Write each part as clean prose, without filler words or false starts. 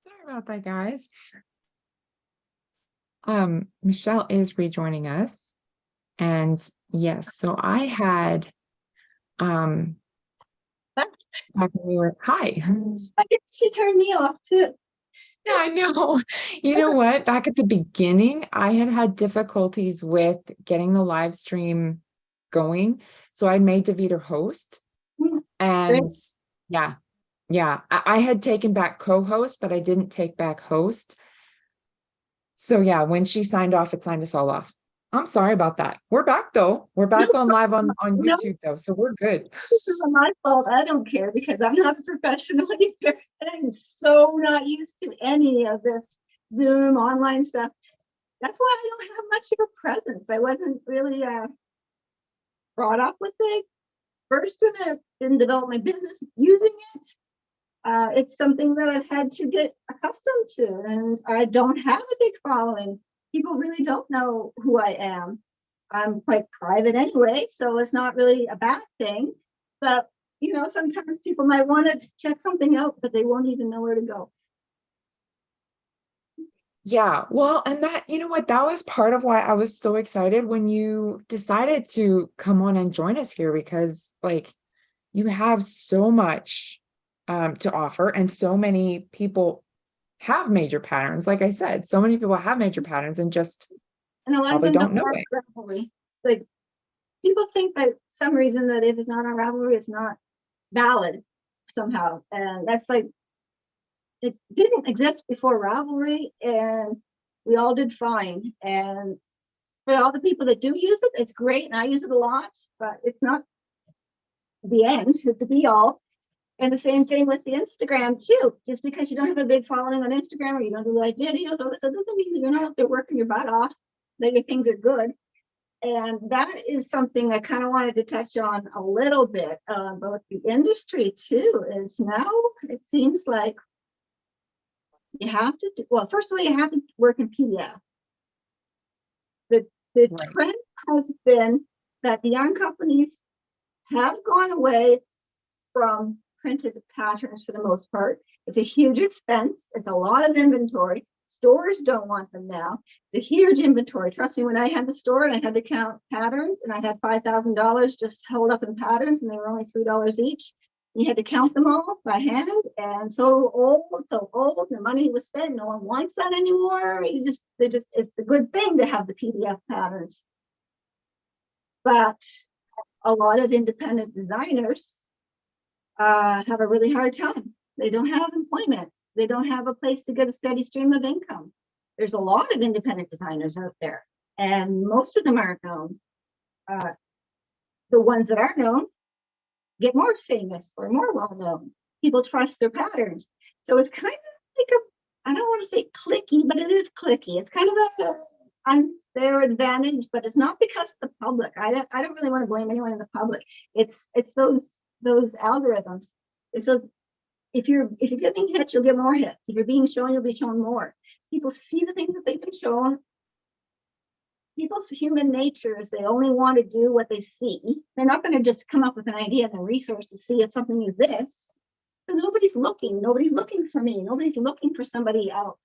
Sorry about that, guys. Michelle is rejoining us. And yes, so I had um back when we were hi. I guess she turned me off too. Yeah, I know. You know what? Back at the beginning, I had difficulties with getting the live stream going. So I made Davida host. Great. And yeah, yeah. I had taken back co-host, but I didn't take back host. So yeah, when she signed off, it signed us all off. I'm sorry about that. We're back though. We're No, back on live on no, YouTube though, so we're good. this isn't my fault. I don't care because I'm not a professional either. I'm so not used to any of this Zoom online stuff. That's why I don't have much of a presence. I wasn't really brought up with it. First in it, didn't develop my business using it. It's something that I've had to get accustomed to, and I don't have a big following. People really don't know who I am. I'm quite private anyway, so it's not really a bad thing. But sometimes people might want to check something out, but they won't even know where to go. Yeah, well, and that, you know what, that was part of why I was so excited when you decided to come on and join us here because like you have so much to offer and so many people have major patterns. Like I said, so many people have major patterns and just And a lot of probably them don't don't know have it. Ravelry. Like people think that some reason that if it's not on Ravelry, it's not valid somehow, and that's like it didn't exist before Ravelry, and we all did fine. And for all the people that do use it, it's great, and I use it a lot, but it's not the end, it's the be all. And the same thing with the Instagram too. Just because you don't have a big following on Instagram or you don't do live videos, so it doesn't mean that you're not out there working your butt off, that your things are good. And that is something I kind of wanted to touch on a little bit. But with the industry too, is now it seems like you have to do, well, first of all, you have to work in PDF. The Right. trend has been that the yarn companies have gone away from printed patterns for the most part. It's a huge expense. It's a lot of inventory. Stores don't want them now. The huge inventory. Trust me, when I had the store and I had to count patterns and I had $5,000 just held up in patterns and they were only $3 each. You had to count them all by hand, and so old, the money was spent. No one wants that anymore. It's a good thing to have the PDF patterns. But a lot of independent designers have a really hard time. They don't have employment. They don't have a place to get a steady stream of income. There's a lot of independent designers out there, and most of them aren't known. The ones that are known get more famous or more well known. People trust their patterns. So it's kind of like I don't want to say clicky, but it is clicky. It's kind of an unfair advantage, but it's not because of the public. I don't really want to blame anyone in the public. It's those algorithms. So if you're getting hits, you'll get more hits. If you're being shown, you'll be shown more. People see the things that they've been shown. People's human nature is they only want to do what they see. They're not going to just come up with an idea and then research to see if something exists. So nobody's looking. Nobody's looking for me. Nobody's looking for somebody else.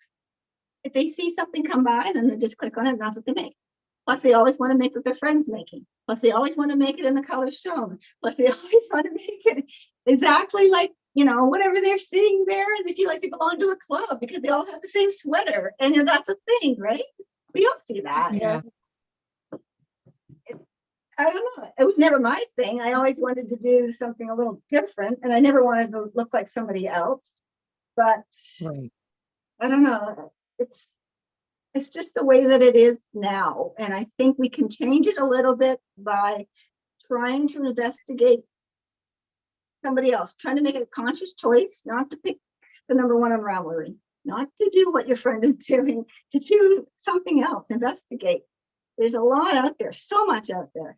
If they see something come by, then they just click on it and that's what they make. Plus, they always want to make what their friends making. Plus, they always want to make it in the color shown. Plus, they always want to make it exactly like, whatever they're seeing there. They feel like they belong to a club because they all have the same sweater. And that's a thing, right? We all see that. Yeah. I don't know. It was never my thing. I always wanted to do something a little different, and I never wanted to look like somebody else. But Right. I don't know. It's just the way that it is now, and I think we can change it a little bit by trying to investigate somebody else, trying to make a conscious choice, not to pick the number one on Ravelry, not to do what your friend is doing, to do something else, investigate. There's a lot out there, so much out there.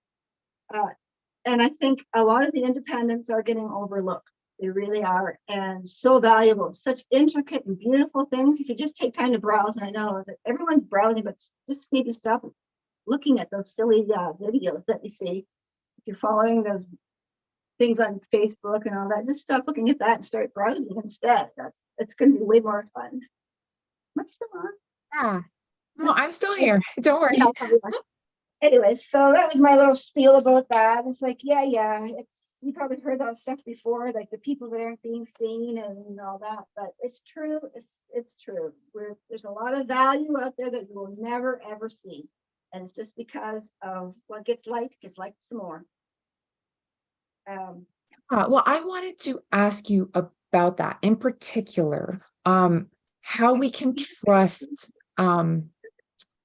And I think a lot of the independents are getting overlooked. They really are, and so valuable, such intricate and beautiful things. If you just take time to browse, and I know that everyone's browsing, but just need to stop looking at those silly videos that you see. If you're following those things on Facebook and all that. Just stop looking at that and start browsing instead. It's going to be way more fun. Am I still on? Yeah. No, I'm still here. Don't worry. Yeah, probably not. Anyways, so that was my little spiel about that. It's like, yeah, it's, you probably heard that stuff before, like the people that aren't being seen and all that, but it's true. It's true. There's a lot of value out there that you will never ever see, and it's just because of what gets liked some more. Well, I wanted to ask you about that in particular, how we can trust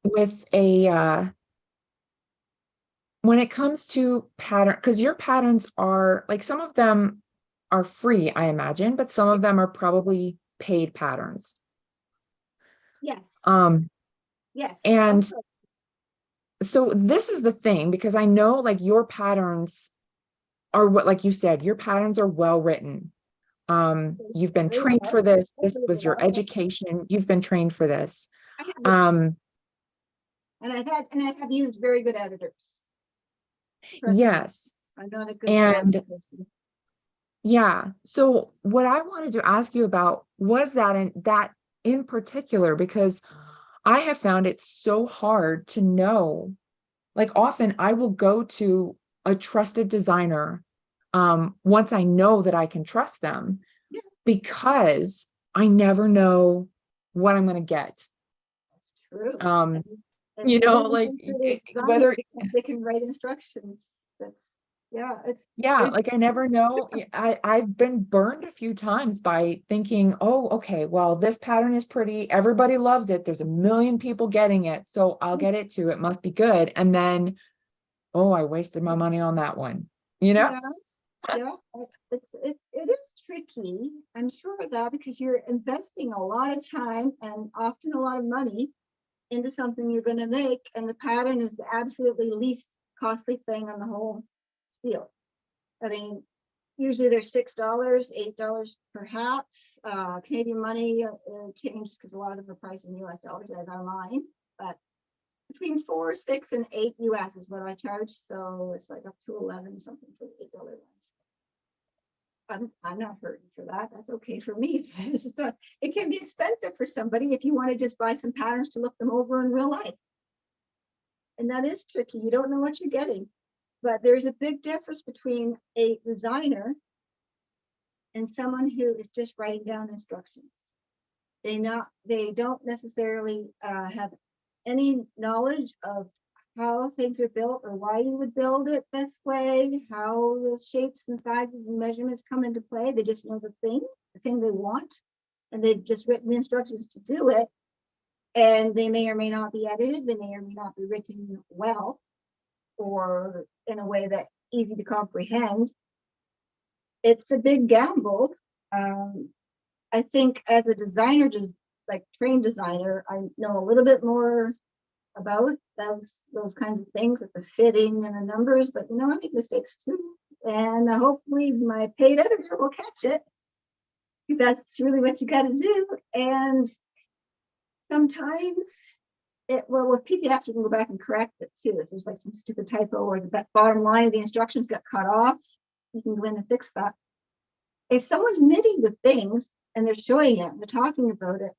with when it comes to pattern, because your patterns are like some of them are free, I imagine, but some of them are probably paid patterns. Yes. Yes. And Okay. so this is the thing, because I know like your patterns are what, like you said, your patterns are well written. You've been Very trained well. for this. This Really was your well. education. You've been trained for this. I have, Um, and I have used very good editors. Trust me, yes. I'm not a good And person. yeah, so what I wanted to ask you about was that in particular, because I have found it so hard to know. Like often I will go to a trusted designer once I know that I can trust them, Yeah, because I never know what I'm going to get. that's true. Um, And you it know, doesn't like come through the designer whether, because they can write instructions. That's, yeah, it's, yeah, there's, like I never know. I've been burned a few times by thinking, oh, okay, well, this pattern is pretty. Everybody loves it. There's a million people getting it. So I'll get it too. It must be good. And then, oh, I wasted my money on that one, you know? yeah, yeah, it is tricky. I'm sure of that because you're investing a lot of time and often a lot of money into something you're going to make, and the pattern is the absolutely least costly thing on the whole spiel. I mean, usually they're $6, $8 perhaps. Canadian money changes because a lot of them are priced in US dollars, as are mine, but between 4, 6, and 8 US is what I charge. So it's like up to 11 something for the $8 ones. I'm not hurting for that. That's okay for me. It's just it can be expensive for somebody if you want to just buy some patterns to look them over in real life. And that is tricky. You don't know what you're getting. But there's a big difference between a designer and someone who is just writing down instructions. They don't necessarily have any knowledge of how things are built or why you would build it this way, how the shapes and sizes and measurements come into play. They just know the thing they want, and they've just written the instructions to do it. And they may or may not be edited. They may or may not be written well or in a way that's easy to comprehend. It's a big gamble. I think as a designer, just like trained designer, I know a little bit more about those kinds of things with the fitting and the numbers, but I make mistakes too. And hopefully my paid editor will catch it, because that's really what you got to do. And sometimes with PDFs, you can go back and correct it too. If there's like some stupid typo or the bottom line of the instructions got cut off, you can go in and fix that. If someone's knitting the things and they're showing it, they're talking about it,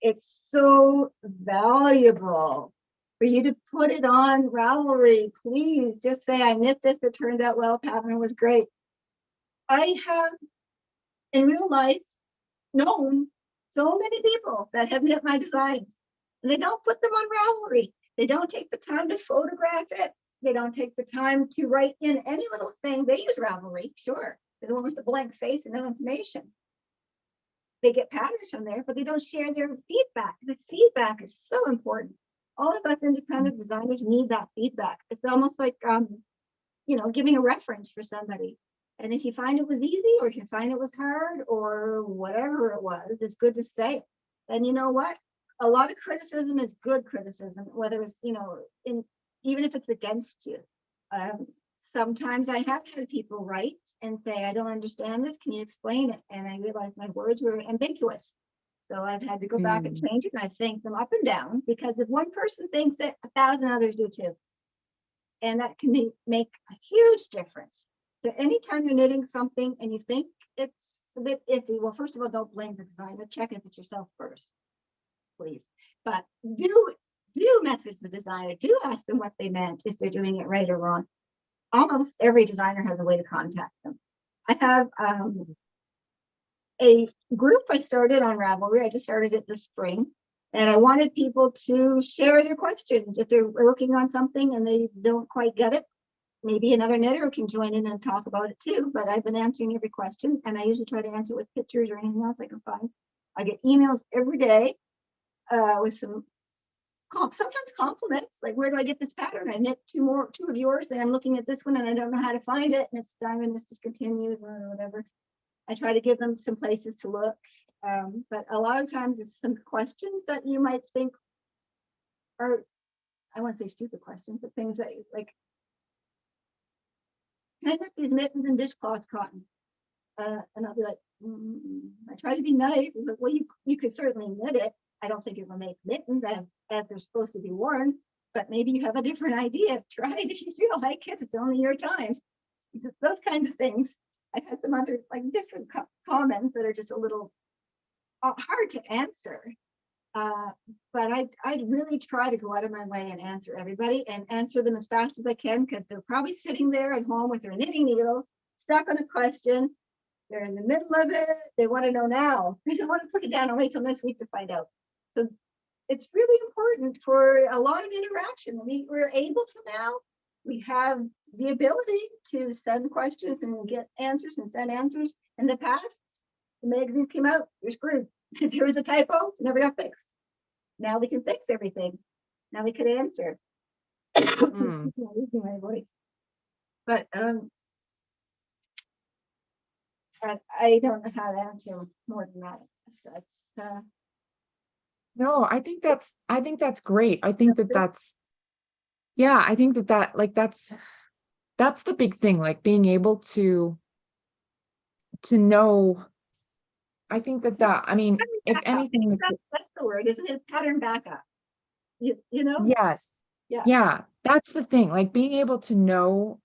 it's so valuable for you to put it on Ravelry. Please just say, I knit this, it turned out well, pattern was great. I have in real life known so many people that have knit my designs, and they don't put them on Ravelry. They don't take the time to photograph it. They don't take the time to write in any little thing. They use Ravelry, sure. There's one with the blank face and no information. They get patterns from there, but they don't share their feedback. The feedback is so important. All of us independent designers need that feedback. It's almost like, giving a reference for somebody. And if you find it was easy, or if you find it was hard, or whatever it was, it's good to say it. And you know what? A lot of criticism is good criticism, whether it's, even if it's against you. Sometimes I have had people write and say, I don't understand this. Can you explain it? And I realized my words were ambiguous. So I've had to go back and change it. And I thank them up and down, because if one person thinks it, 1,000 others do too. And that can make a huge difference. So anytime you're knitting something and you think it's a bit iffy, well, first of all, don't blame the designer. Check if it's yourself first, please. But do message the designer. Do ask them what they meant, if they're doing it right or wrong. Almost every designer has a way to contact them. I have a group I started on Ravelry. I just started it this spring. And I wanted people to share their questions. If they're working on something and they don't quite get it, maybe another knitter can join in and talk about it too. But I've been answering every question, and I usually try to answer with pictures or anything else I can find. I get emails every day with some sometimes compliments, like, where do I get this pattern? I knit two of yours, and I'm looking at this one and I don't know how to find it, and it's diamond is discontinued or whatever. I try to give them some places to look. But a lot of times it's some questions that you might think are, I want to say stupid questions, but things that like, can I knit these mittens in dishcloth cotton? And I'll be like, I try to be nice. It's like, well, you could certainly knit it. I don't think it will make mittens as they're supposed to be worn, but maybe you have a different idea. Try it if you feel like it. It's only your time. Those kinds of things. I've had some other like different comments that are just a little hard to answer. But I'd really try to go out of my way and answer everybody and answer them as fast as I can, because they're probably sitting there at home with their knitting needles, stuck on a question. They're in the middle of it. They want to know now. They don't want to put it down and wait till next week to find out. So it's really important for a lot of interaction. We're able to now. We have the ability to send questions and get answers and send answers. In the past, the magazines came out, you're screwed. If there was a typo, it never got fixed. Now we can fix everything. Now we could answer. I'm losing my voice. But I don't know how to answer more than that. So it's, No, I think that's great. I think that's, yeah, I think that like that's the big thing, like being able to know. I think that I mean, if backup. anything, That's the word, isn't it? Pattern backup. You know? yes, Yeah. yeah, that's the thing, like being able to know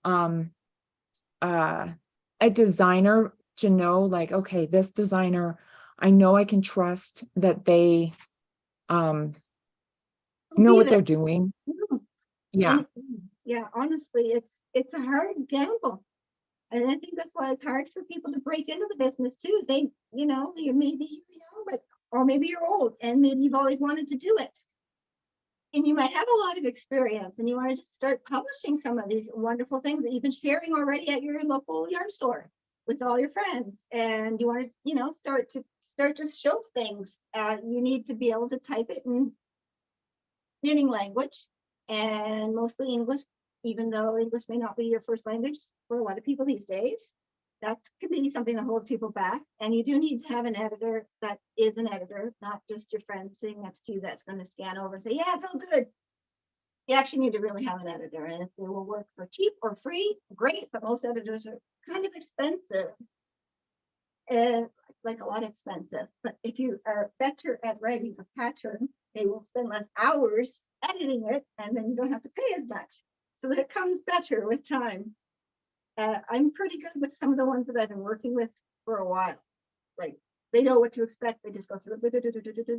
a designer, to know like, okay, this designer, I know I can trust that they know Be what there. they're doing. Mhm. Yeah. Yeah, honestly, it's a hard gamble. And I think that's why it's hard for people to break into the business too. They, you're maybe young, but or maybe you're old and maybe you've always wanted to do it. And you might have a lot of experience and you want to just start publishing some of these wonderful things that you've been sharing already at your local yarn store with all your friends. And you want to, start to show things. You need to be able to type it in knitting language, and mostly English, even though English may not be your first language for a lot of people these days. That can be something that holds people back. And you do need to have an editor that is an editor, not just your friend sitting next to you that's going to scan over and say, yeah, it's all good. You actually need to really have an editor. And if they will work for cheap or free, great. But most editors are kind of expensive. Like a lot expensive. But if you are better at writing a pattern, they will spend less hours editing it, and then you don't have to pay as much. So that comes better with time. I'm pretty good with some of the ones that I've been working with for a while. Like, they know what to expect. They just go through,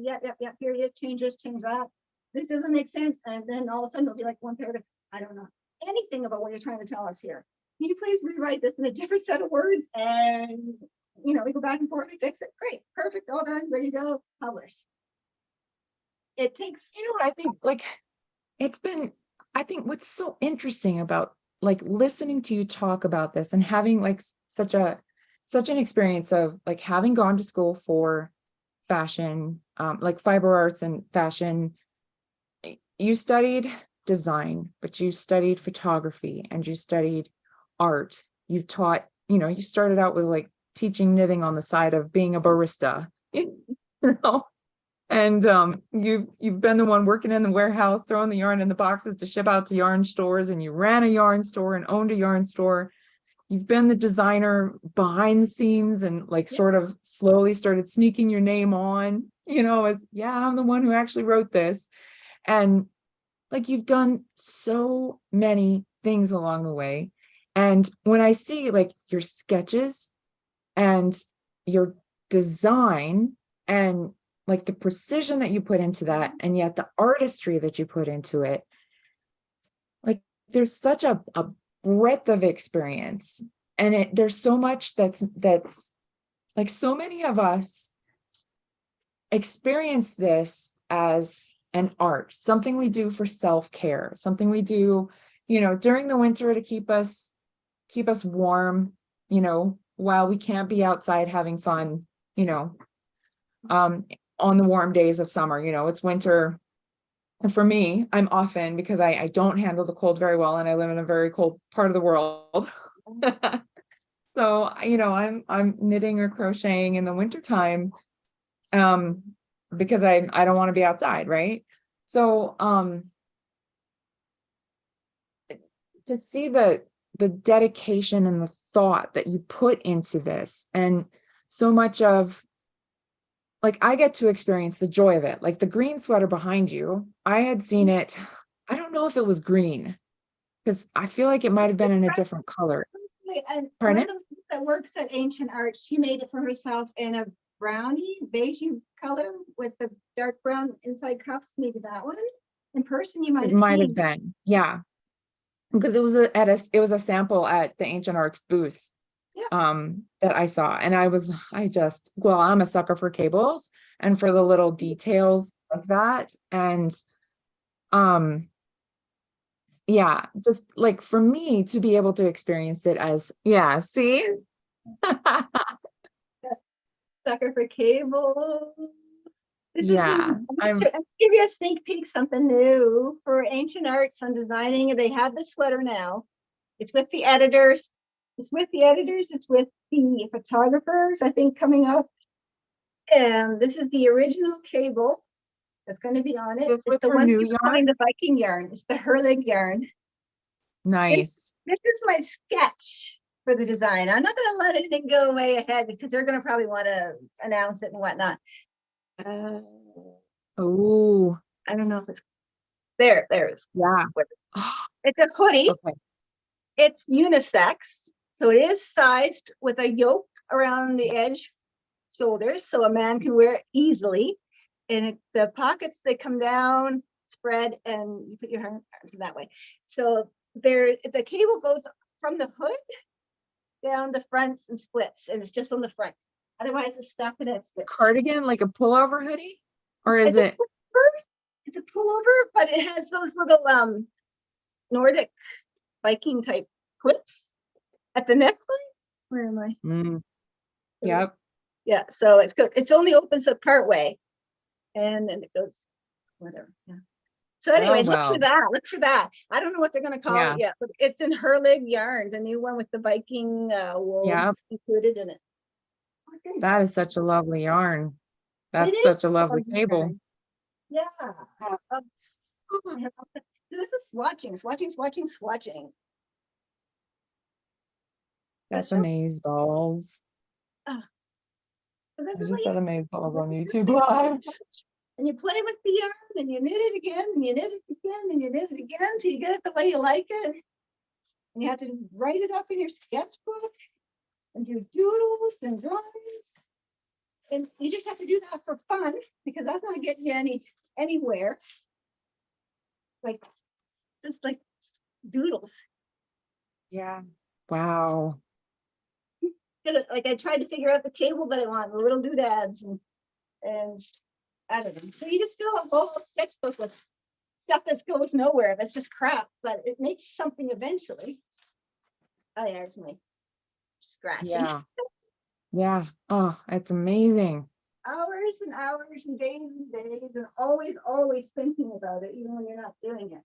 yeah, period, change this, change that. This doesn't make sense. And then all of a sudden there'll be like one paragraph. I don't know anything about what you're trying to tell us here. Can you please rewrite this in a different set of words? And we go back and forth, we fix it. Great, perfect, all done, ready to go, publish. It takes, I think like I think what's so interesting about like listening to you talk about this and having like such an experience of like having gone to school for fashion, like fiber arts and fashion. You studied design, but you studied photography and you studied art. You taught, you started out with like teaching knitting on the side of being a barista, and you've been the one working in the warehouse, throwing the yarn in the boxes to ship out to yarn stores, and you ran a yarn store and owned a yarn store. You've been the designer behind the scenes and like sort of slowly started sneaking your name on, as, yeah, I'm the one who actually wrote this. And like you've done so many things along the way. And when I see like your sketches and your design and like the precision that you put into that, and yet the artistry that you put into it, like there's such a breadth of experience. And there's so much that's like, so many of us experience this as an art, something we do for self-care, something we do, during the winter to keep us warm, while we can't be outside having fun, you know, um, on the warm days of summer, it's winter. And for me, I'm often, because I don't handle the cold very well and I live in a very cold part of the world. So, I'm knitting or crocheting in the wintertime, um, because I don't want to be outside, right? So, to see the dedication and the thought that you put into this, and so much of, like, I get to experience the joy of it. Like the green sweater behind you, I had seen it. I don't know if it was green, because I feel like it might have been in a different color. And one Pardon? of the people that works at Ancient Art, she made it for herself in a brownie beige color with the dark brown inside cuffs. Maybe that one. In person, you might It have might have seen. been, yeah, because it was a sample at the Ancient Arts booth, Yeah. that I saw, and well, I'm a sucker for cables and for the little details like that. And um yeah, just like for me to be able to experience it as, yeah, see. Sucker for cable. This is Yeah, I'm give you a sneak peek, something new for Ancient Arts. I'm designing, and they have the sweater now. It's with the editors. It's with the photographers, I think, coming up. And this is the original cable that's going to be on it. just It's with the her one new people calling yarn. the Viking yarn. It's the Herlig yarn. Nice. This is my sketch for the design. I'm not going to let anything go way ahead because they're going to probably want to announce it and whatnot. Oh, I don't know if it's there. There's yeah. it's a hoodie. Okay. It's unisex, so it is sized with a yoke around the edge shoulders, so a man can wear it easily. And the pockets, they come down, spread, and you put your arms in that way. So the cable goes from the hood down the fronts and splits, and it's just on the front. Otherwise, it's stuck in its stitch. Cardigan, like a pullover hoodie, or is it? It's a pullover, but it has those little Nordic Viking type clips at the neckline. Where am I? Yep. Yeah, so it's good. It's only opens up part way, and then it goes whatever. Yeah. So anyway, look for that. Look for that. I don't know what they're going to call it yet, but it's in Herlig yarn, the new one with the Viking wool included in it. That is such a lovely yarn. That's such a lovely cable. Yeah. This is swatching. That's amaze balls. I just said amaze balls on YouTube Live. And you play with the yarn, and you knit it again, and you knit it again, and you knit it again until you get it the way you like it. And you have to write it up in your sketchbook and do doodles and drawings. And you just have to do that for fun, because that's not getting you anywhere. Just like doodles. Yeah. Wow. Like I tried to figure out the cable that I want, the little doodads, and I don't know. So you just fill a whole sketchbook with stuff that goes nowhere. That's just crap, but it makes something eventually. Oh yeah, it's my scratching. Yeah. Yeah. Oh, it's amazing. Hours and hours and days, and always thinking about it, even when you're not doing it.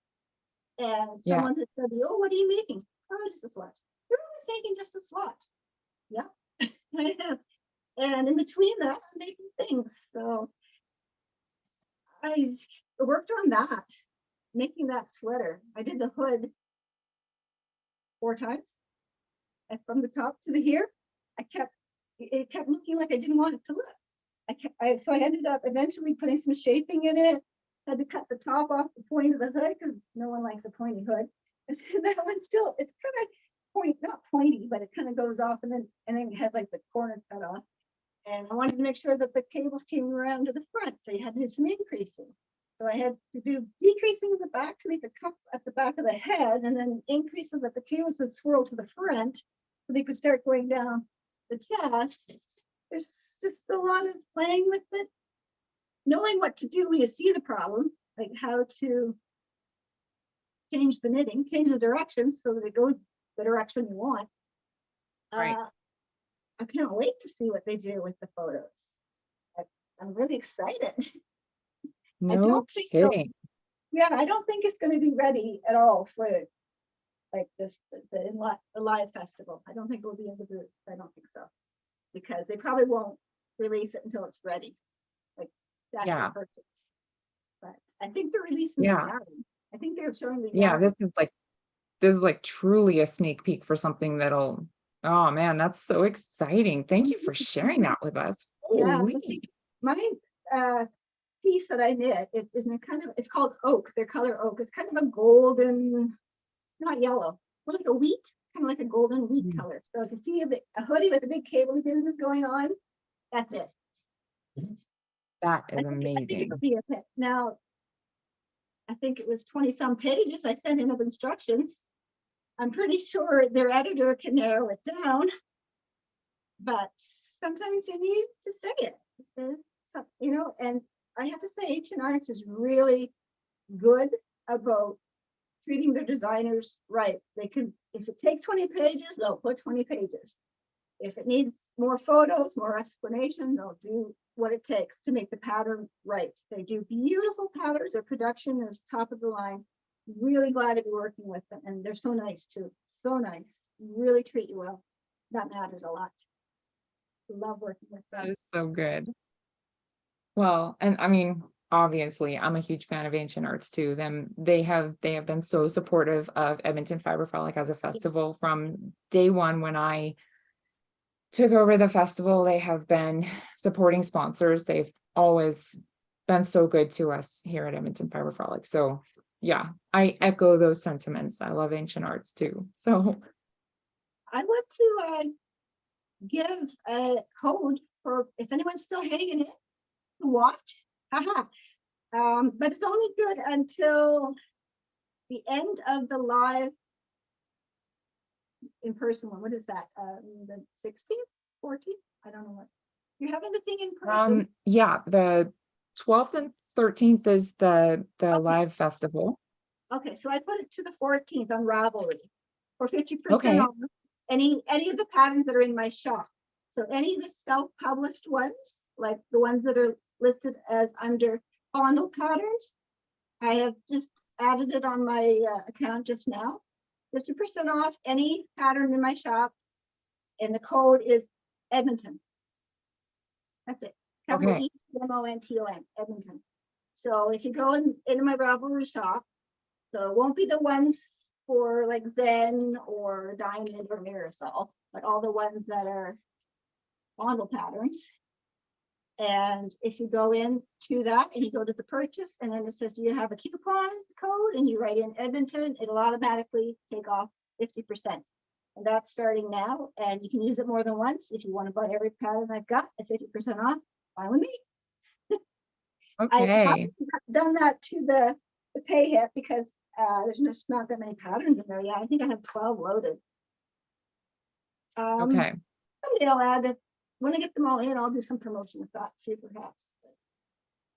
And someone has said, "Oh, what are you making?" "Oh, just a swatch." "You're always making just a swatch." Yeah, I have. And in between that, I'm making things. So I worked on that, making that sweater. I did the hood 4 times, and from the top to the here, it kept looking like I didn't want it to look. So I ended up eventually putting some shaping in it. Had to cut the top off the point of the hood because no one likes a pointy hood. And that one still, it's kind of not pointy, but it kind of goes off and then it had like the corner cut off. And I wanted to make sure that the cables came around to the front, so you had to do some increasing. So I had to do decreasing at the back to make the cup at the back of the head, and then increase so that the cables would swirl to the front, so they could start going down the chest. There's just a lot of playing with it, knowing what to do when you see the problem, like how to change the knitting, change the direction so that it goes the direction you want. Right. I can't wait to see what they do with the photos. I'm really excited. I No don't think so. kidding. Yeah, I don't think it's going to be ready at all for like this, the live festival. I don't think it will be in the booth. I don't think so, because they probably won't release it until it's ready, like the actual Yeah. purchase. But I think they're releasing Yeah. the yarn. I think they're showing the Yeah, yarn. this is like truly a sneak peek for something that'll, oh man, that's so exciting. Thank you for sharing that with us. Yeah, Holy. my piece that I knit, it's called oak. Their color oak. It's kind of a golden, not yellow, more like a wheat, kind of like a golden wheat Mm. color. So if you see a hoodie with a big cable business going on, that's it. That I is think amazing. it'll be a hit. Now, I think it was 20 some pages. I sent in of instructions. I'm pretty sure their editor can narrow it down, but sometimes you need to say it. And I have to say Ancient Arts is really good about treating their designers right. They can, if it takes 20 pages, they'll put 20 pages. If it needs more photos, more explanation, they'll do what it takes to make the pattern right. They do beautiful patterns. Their production is top of the line. Really glad to be working with them. And they're so nice too. So nice. Really treat you well. That matters a lot. Love working with That them. is so good. Well, and I mean, obviously, I'm a huge fan of Ancient Arts too. They have been so supportive of Edmonton Fiber Frolic as a festival from day one when I took over the festival. They have been supporting sponsors. They've always been so good to us here at Edmonton Fiber Frolic. So yeah, I echo those sentiments. I love Ancient Arts too. So I want to give a code for if anyone's still hanging in to watch. Haha. But it's only good until the end of the live in person one. What is that? The 16th, 14th? I don't know what. You're having the thing in person. yeah, the 12th and 13th is the Okay. live festival. Okay, so I put it to the 14th on Ravelry for 50% Okay. off any of the patterns that are in my shop. So any of the self-published ones, like the ones that are listed as under fondle patterns, I have just added it on my account just now. 50% off any pattern in my shop, and the code is Edmonton. That's it. Capital Okay. EDMONTON, Edmonton. So if you go into my Ravelry shop, so it won't be the ones for like Zen or Diamond or Mirasol, but all the ones that are fondle patterns. And if you go into that and you go to the purchase, and then it says, do you have a coupon code? And you write in Edmonton, it'll automatically take off 50%. And that's starting now. And you can use it more than once. If you want to buy every pattern I've got at 50% off, fine with me. I Okay. haven't done that to the pay yet because there's just not that many patterns in there yet. I think I have 12 loaded. Okay. Someday I'll add it. When I get them all in, I'll do some promotion with that too, perhaps. But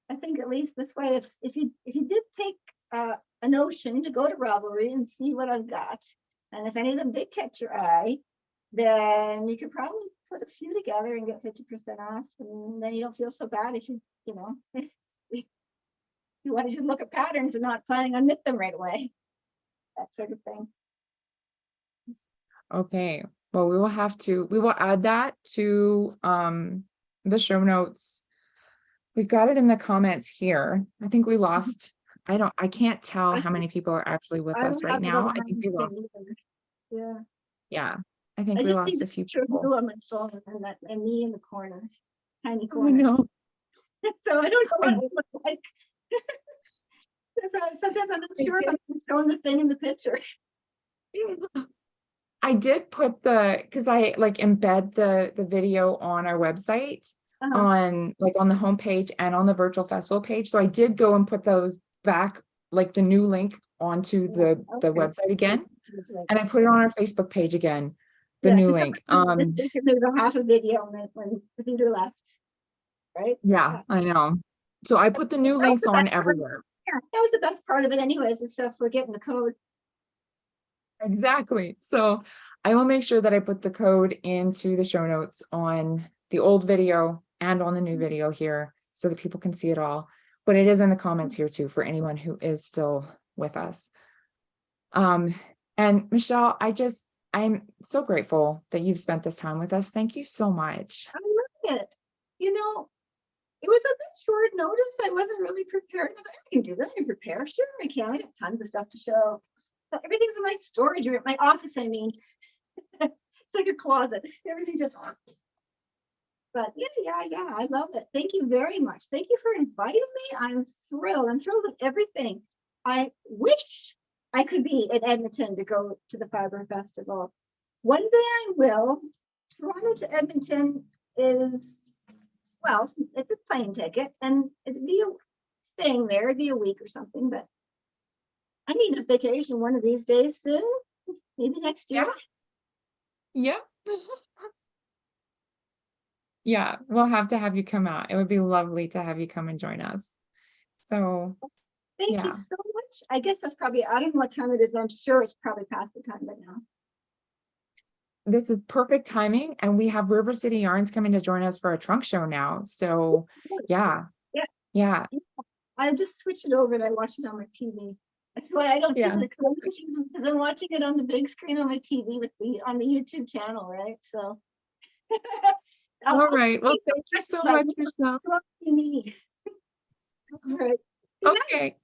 I think at least this way, if you did take a notion to go to Ravelry and see what I've got, and if any of them did catch your eye, then you could probably put a few together and get 50% off, and then you don't feel so bad if if you want to just look at patterns and not planning on knit them right away. That sort of thing. Okay. Well, we will add that to the show notes. We've got it in the comments here. I think we lost, I can't tell how many people are actually with I us don't right have it on now. I my think we lost, thing either. Yeah. yeah, I think I we just lost need a few to people. on my phone and me in the corner, tiny I corner. know. So I don't know what it looks like. Sometimes I'm not I sure if did. I'm showing the thing in the picture. I did put because I like embed the video on our website Uh-huh. on like on the homepage and on the virtual festival page. So I did go and put those back, like the new link onto the Okay. website again. That's right. And I put it on our Facebook page again, the Yeah, new 'cause link. sometimes you just think there's a half a video when the computer left, right? Yeah, I know. So I put the new That was links the on best part. everywhere. Yeah, that was the best part of it anyways, is stuff for getting the code. Exactly. So I will make sure that I put the code into the show notes on the old video and on the new video here so that people can see it all. But it is in the comments here too for anyone who is still with us. And Michelle, I'm so grateful that you've spent this time with us. Thank you so much. I love it. You know, it was a bit short notice. I wasn't really prepared. I thought, I can do that. I can prepare. Sure, I can. I got tons of stuff to show. So everything's in my storage room, my office, I mean. It's like a closet. Everything just. But yeah, I love it. Thank you very much. Thank you for inviting me. I'm thrilled. I'm thrilled with everything. I wish I could be in Edmonton to go to the Fiber Festival. One day I will. Toronto to Edmonton is, well, it's a plane ticket and it'd be staying there, it'd be a week or something, but I need a vacation one of these days soon, maybe next year. Yeah. Yeah, we'll have to have you come out. It would be lovely to have you come and join us. So, Thank you yeah. so much. I guess that's probably, I don't know what time it is, but I'm sure it's probably past the time by now. This is perfect timing, and we have River City Yarns coming to join us for a trunk show now. So, yeah. Yeah. Yeah. I just switched it over and I watch it on my TV. That's why I don't see Yeah. the because I'm watching it on the big screen on my TV with on the YouTube channel, right? So. All right. Well, thank you so much, Michelle. Me. All right. Okay.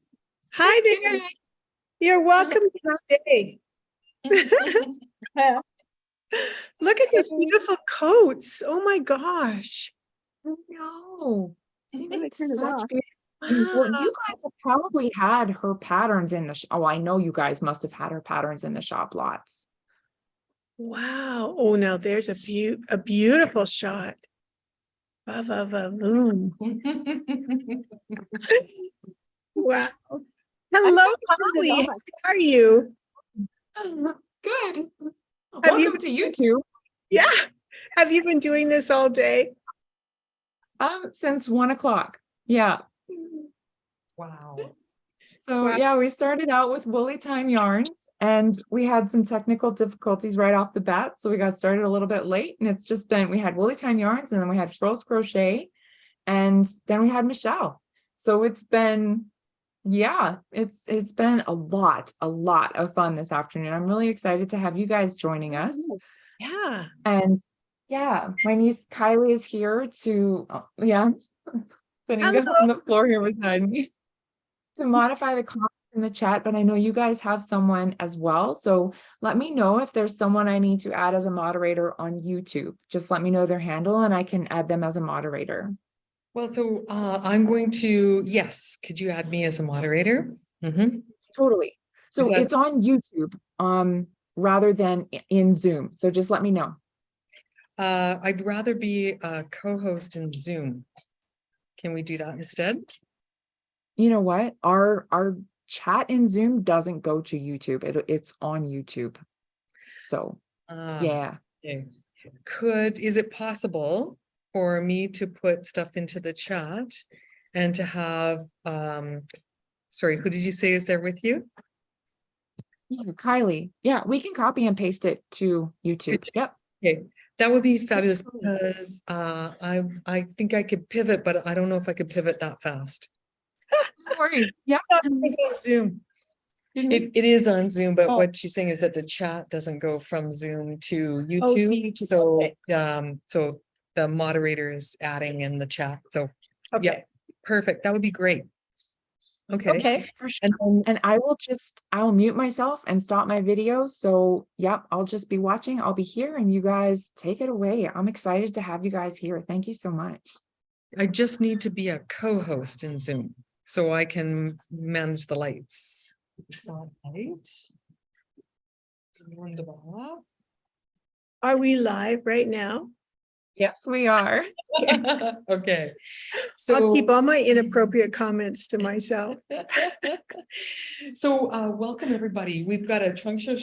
Hi Good there. night. You're welcome to stay. Look at these beautiful coats. Oh my gosh. No. She I'm gonna makes turn it such off. beautiful things. Well, Wow. you guys have probably had her patterns in the oh, I know you guys must have had her patterns in the shop lots. Wow. Oh, now there's a beautiful shot. Ba-ba-ba-boom. Wow. Hello, Holly. How are you? Good. Have you- Welcome to YouTube. Yeah. Have you been doing this all day? Since 1 o'clock. Yeah. Wow. So Wow. yeah, we started out with Woolly Time Yarns and we had some technical difficulties right off the bat. So we got started a little bit late and it's just been, we had Woolly Time Yarns and then we had Frills Crochet and then we had Michelle. So it's been, yeah, it's been a lot of fun this afternoon. I'm really excited to have you guys joining us. Yeah. And yeah, my niece Kylie is here to, sitting Hello. on the floor here beside me to modify the comments in the chat, but I know you guys have someone as well. So let me know if there's someone I need to add as a moderator on YouTube. Just let me know their handle and I can add them as a moderator. Well, so I'm going to, yes, could you add me as a moderator? Mm-hmm. Totally. So that- it's on YouTube rather than in Zoom. So just let me know. I'd rather be a co-host in Zoom. Can we do that instead? You know what? Our chat in Zoom doesn't go to YouTube. It's on YouTube. So yeah. Okay. Is it possible for me to put stuff into the chat and to have, sorry, who did you say is there with you? Yeah, Kylie. Yeah, we can copy and paste it to YouTube. Yep. Okay, that would be fabulous because I think I could pivot, but I don't know if I could pivot that fast. No worries. Yeah. It's on Zoom. It is on Zoom, but Oh. what she's saying is that the chat doesn't go from Zoom to YouTube. Oh, to YouTube, So, okay. So the moderator is adding in the chat. So, Okay. yeah, perfect. That would be great. Okay. Okay. For sure. And then, And I'll mute myself and stop my video. So yep, I'll just be watching. I'll be here and you guys take it away. I'm excited to have you guys here. Thank you so much. I just need to be a co-host in Zoom so I can manage the lights. Spotlight. Wonderful. Are we live right now? Yes, we are. Okay. I'll keep So, all my inappropriate comments to myself. so welcome everybody. We've got a trunk show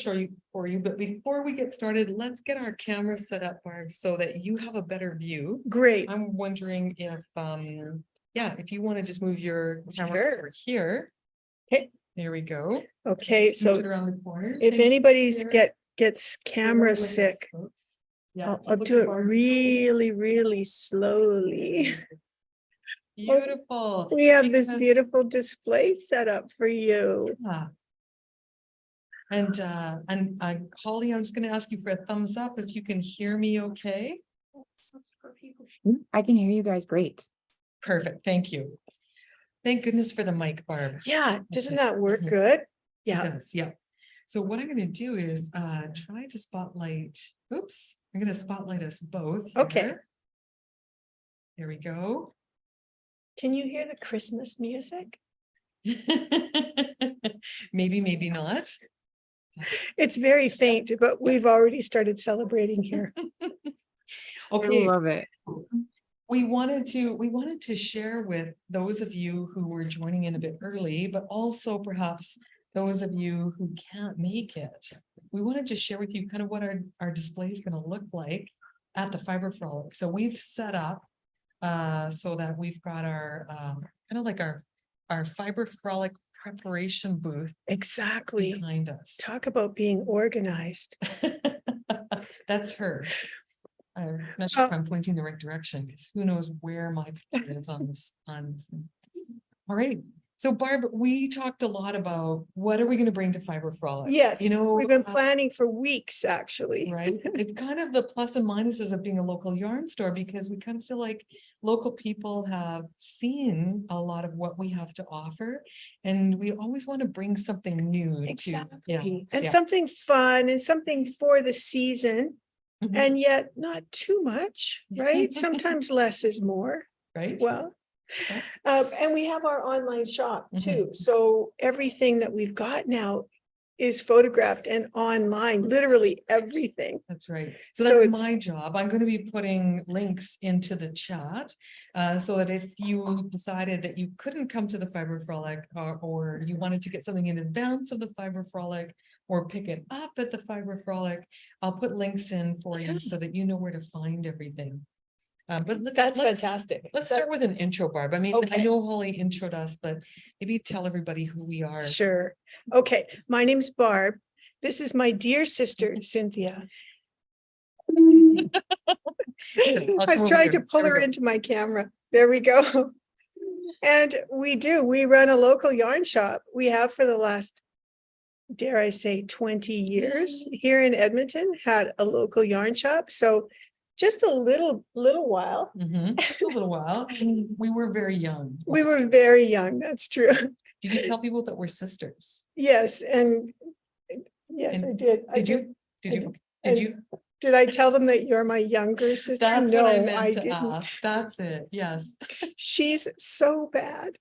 for you, but before we get started, let's get our camera set up, Barb, so that you have a better view. Great. I'm wondering if, yeah, if you want to just move your camera Sure. over here. Okay. There we go. Okay, Just move so it around the corner. if Thanks, anybody's Sarah. gets Bear camera with us, sick, folks. Yeah, I'll just look do at it Barb's really, face. really slowly. Beautiful. We have this Because- beautiful display set up for you. Yeah. And Holly, I'm just gonna ask you for a thumbs up if you can hear me okay. I can hear you guys great. Perfect, thank you. Thank goodness for the mic, Barb. Yeah, doesn't that work Mhm. good? It Yeah, does, yeah. So what I'm gonna do is try to spotlight, oops, I'm gonna spotlight us both. Okay. here. There we go. can you hear the Christmas music? Maybe, maybe not. It's very faint, but we've already started celebrating here. I Okay, love it. we wanted to share with those of you who were joining in a bit early, but also perhaps those of you who can't make it. We wanted to share with you kind of what our display is going to look like at the Fiber Frolic. So we've set up so that we've got our kind of like our Fiber Frolic preparation booth Exactly. behind us. Talk about being organized. That's her. I'm not sure if I'm pointing the right direction, because who knows where my picture is on this, thing. All right, so Barb, we talked a lot about what are we gonna bring to Fiber Frolic? Yes, You know, we've been planning for weeks, actually. right? It's kind of the plus and minuses of being a local yarn store, because we kind of feel like local people have seen a lot of what we have to offer. And we always want to bring something new to, yeah, Exactly. And yeah. something fun and something for the season, Mhm. and yet not too much, right? Sometimes less is more. Right? Well, Yeah. and we have our online shop Mhm. too. So everything that we've got now is photographed and online, literally everything. That's right. So So that's it's- my job. I'm going to be putting links into the chat so that if you decided that you couldn't come to the Fiber Frolic or you wanted to get something in advance of the Fiber Frolic or pick it up at the Fiber Frolic, I'll put links in for Yeah. you so that you know where to find everything. But That's let's fantastic. let's That- start with an intro, Barb. I mean, I Okay. know Holly introed us, but maybe tell everybody who we are. Sure. Okay, my name's Barb. This is my dear sister, Cynthia. I was come trying over to here. pull There we her go. into my camera. There we go. And we run a local yarn shop. We have for the last, dare I say, 20 years here in Edmonton, had a local yarn shop. So just a little while. Mhm, just a little while. And we were very young. We were very young, that's true. Did you tell people that we're sisters? Yes, and yes, And I did. I Did did. you? Did I you? did. Did And you? Did I tell them that you're my younger sister? That's what I No, meant I to didn't. ask. That's it. Yes. She's so bad.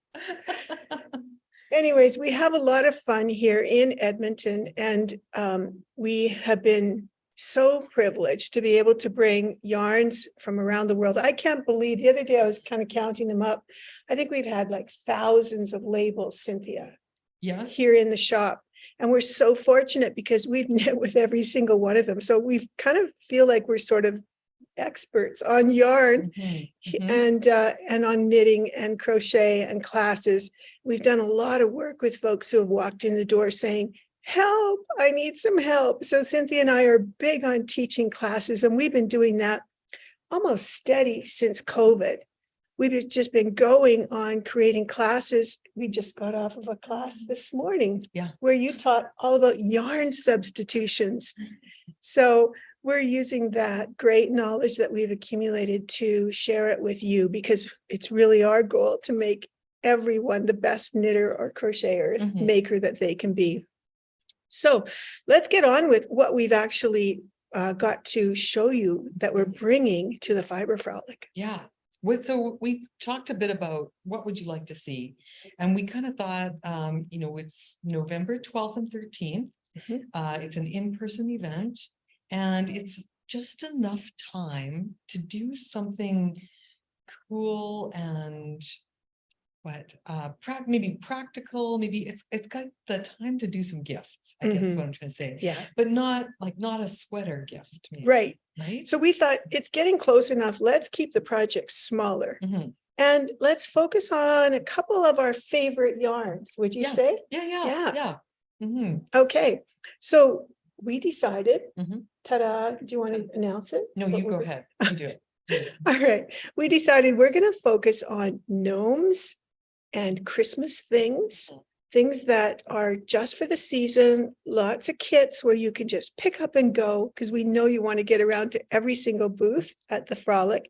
Anyways, we have a lot of fun here in Edmonton, and we have been so privileged to be able to bring yarns from around the world. I can't believe, the other day I was kind of counting them up. I think we've had like thousands of labels, Cynthia, Yes. here in the shop. And we're so fortunate because we've knit with every single one of them. So we kind of feel like we're sort of experts on yarn. Mhm, mhm. And on knitting and crochet and classes. We've done a lot of work with folks who have walked in the door saying, help, I need some help. So Cynthia and I are big on teaching classes, and we've been doing that almost steady since COVID. We've just been going on creating classes. We just got off of a class this morning. Yeah. Where you taught all about yarn substitutions. So we're using that great knowledge that we've accumulated to share it with you, because it's really our goal to make everyone the best knitter or crocheter Mhm. maker that they can be. So let's get on with what we've actually got to show you that we're bringing to the Fiber Frolic. Yeah. So we talked a bit about what would you like to see? And we kind of thought, it's November 12th and 13th. Mhm. It's an in-person event. And it's just enough time to do something cool and maybe practical, maybe it's got the time to do some gifts, I guess Mhm. what I'm trying to say, Yeah, but not a sweater gift, maybe, right. right? So we thought it's getting close enough. Let's keep the project smaller. Mhm. And let's focus on a couple of our favorite yarns, would you Yeah. say? Yeah. Yeah. Mhm. Okay, so we decided, Mhm. ta-da, do you want to announce it? No, What you we're go go- ahead, you do it. Do it. All right, we decided we're going to focus on gnomes and Christmas things that are just for the season, lots of kits where you can just pick up and go, because we know you want to get around to every single booth at the Frolic.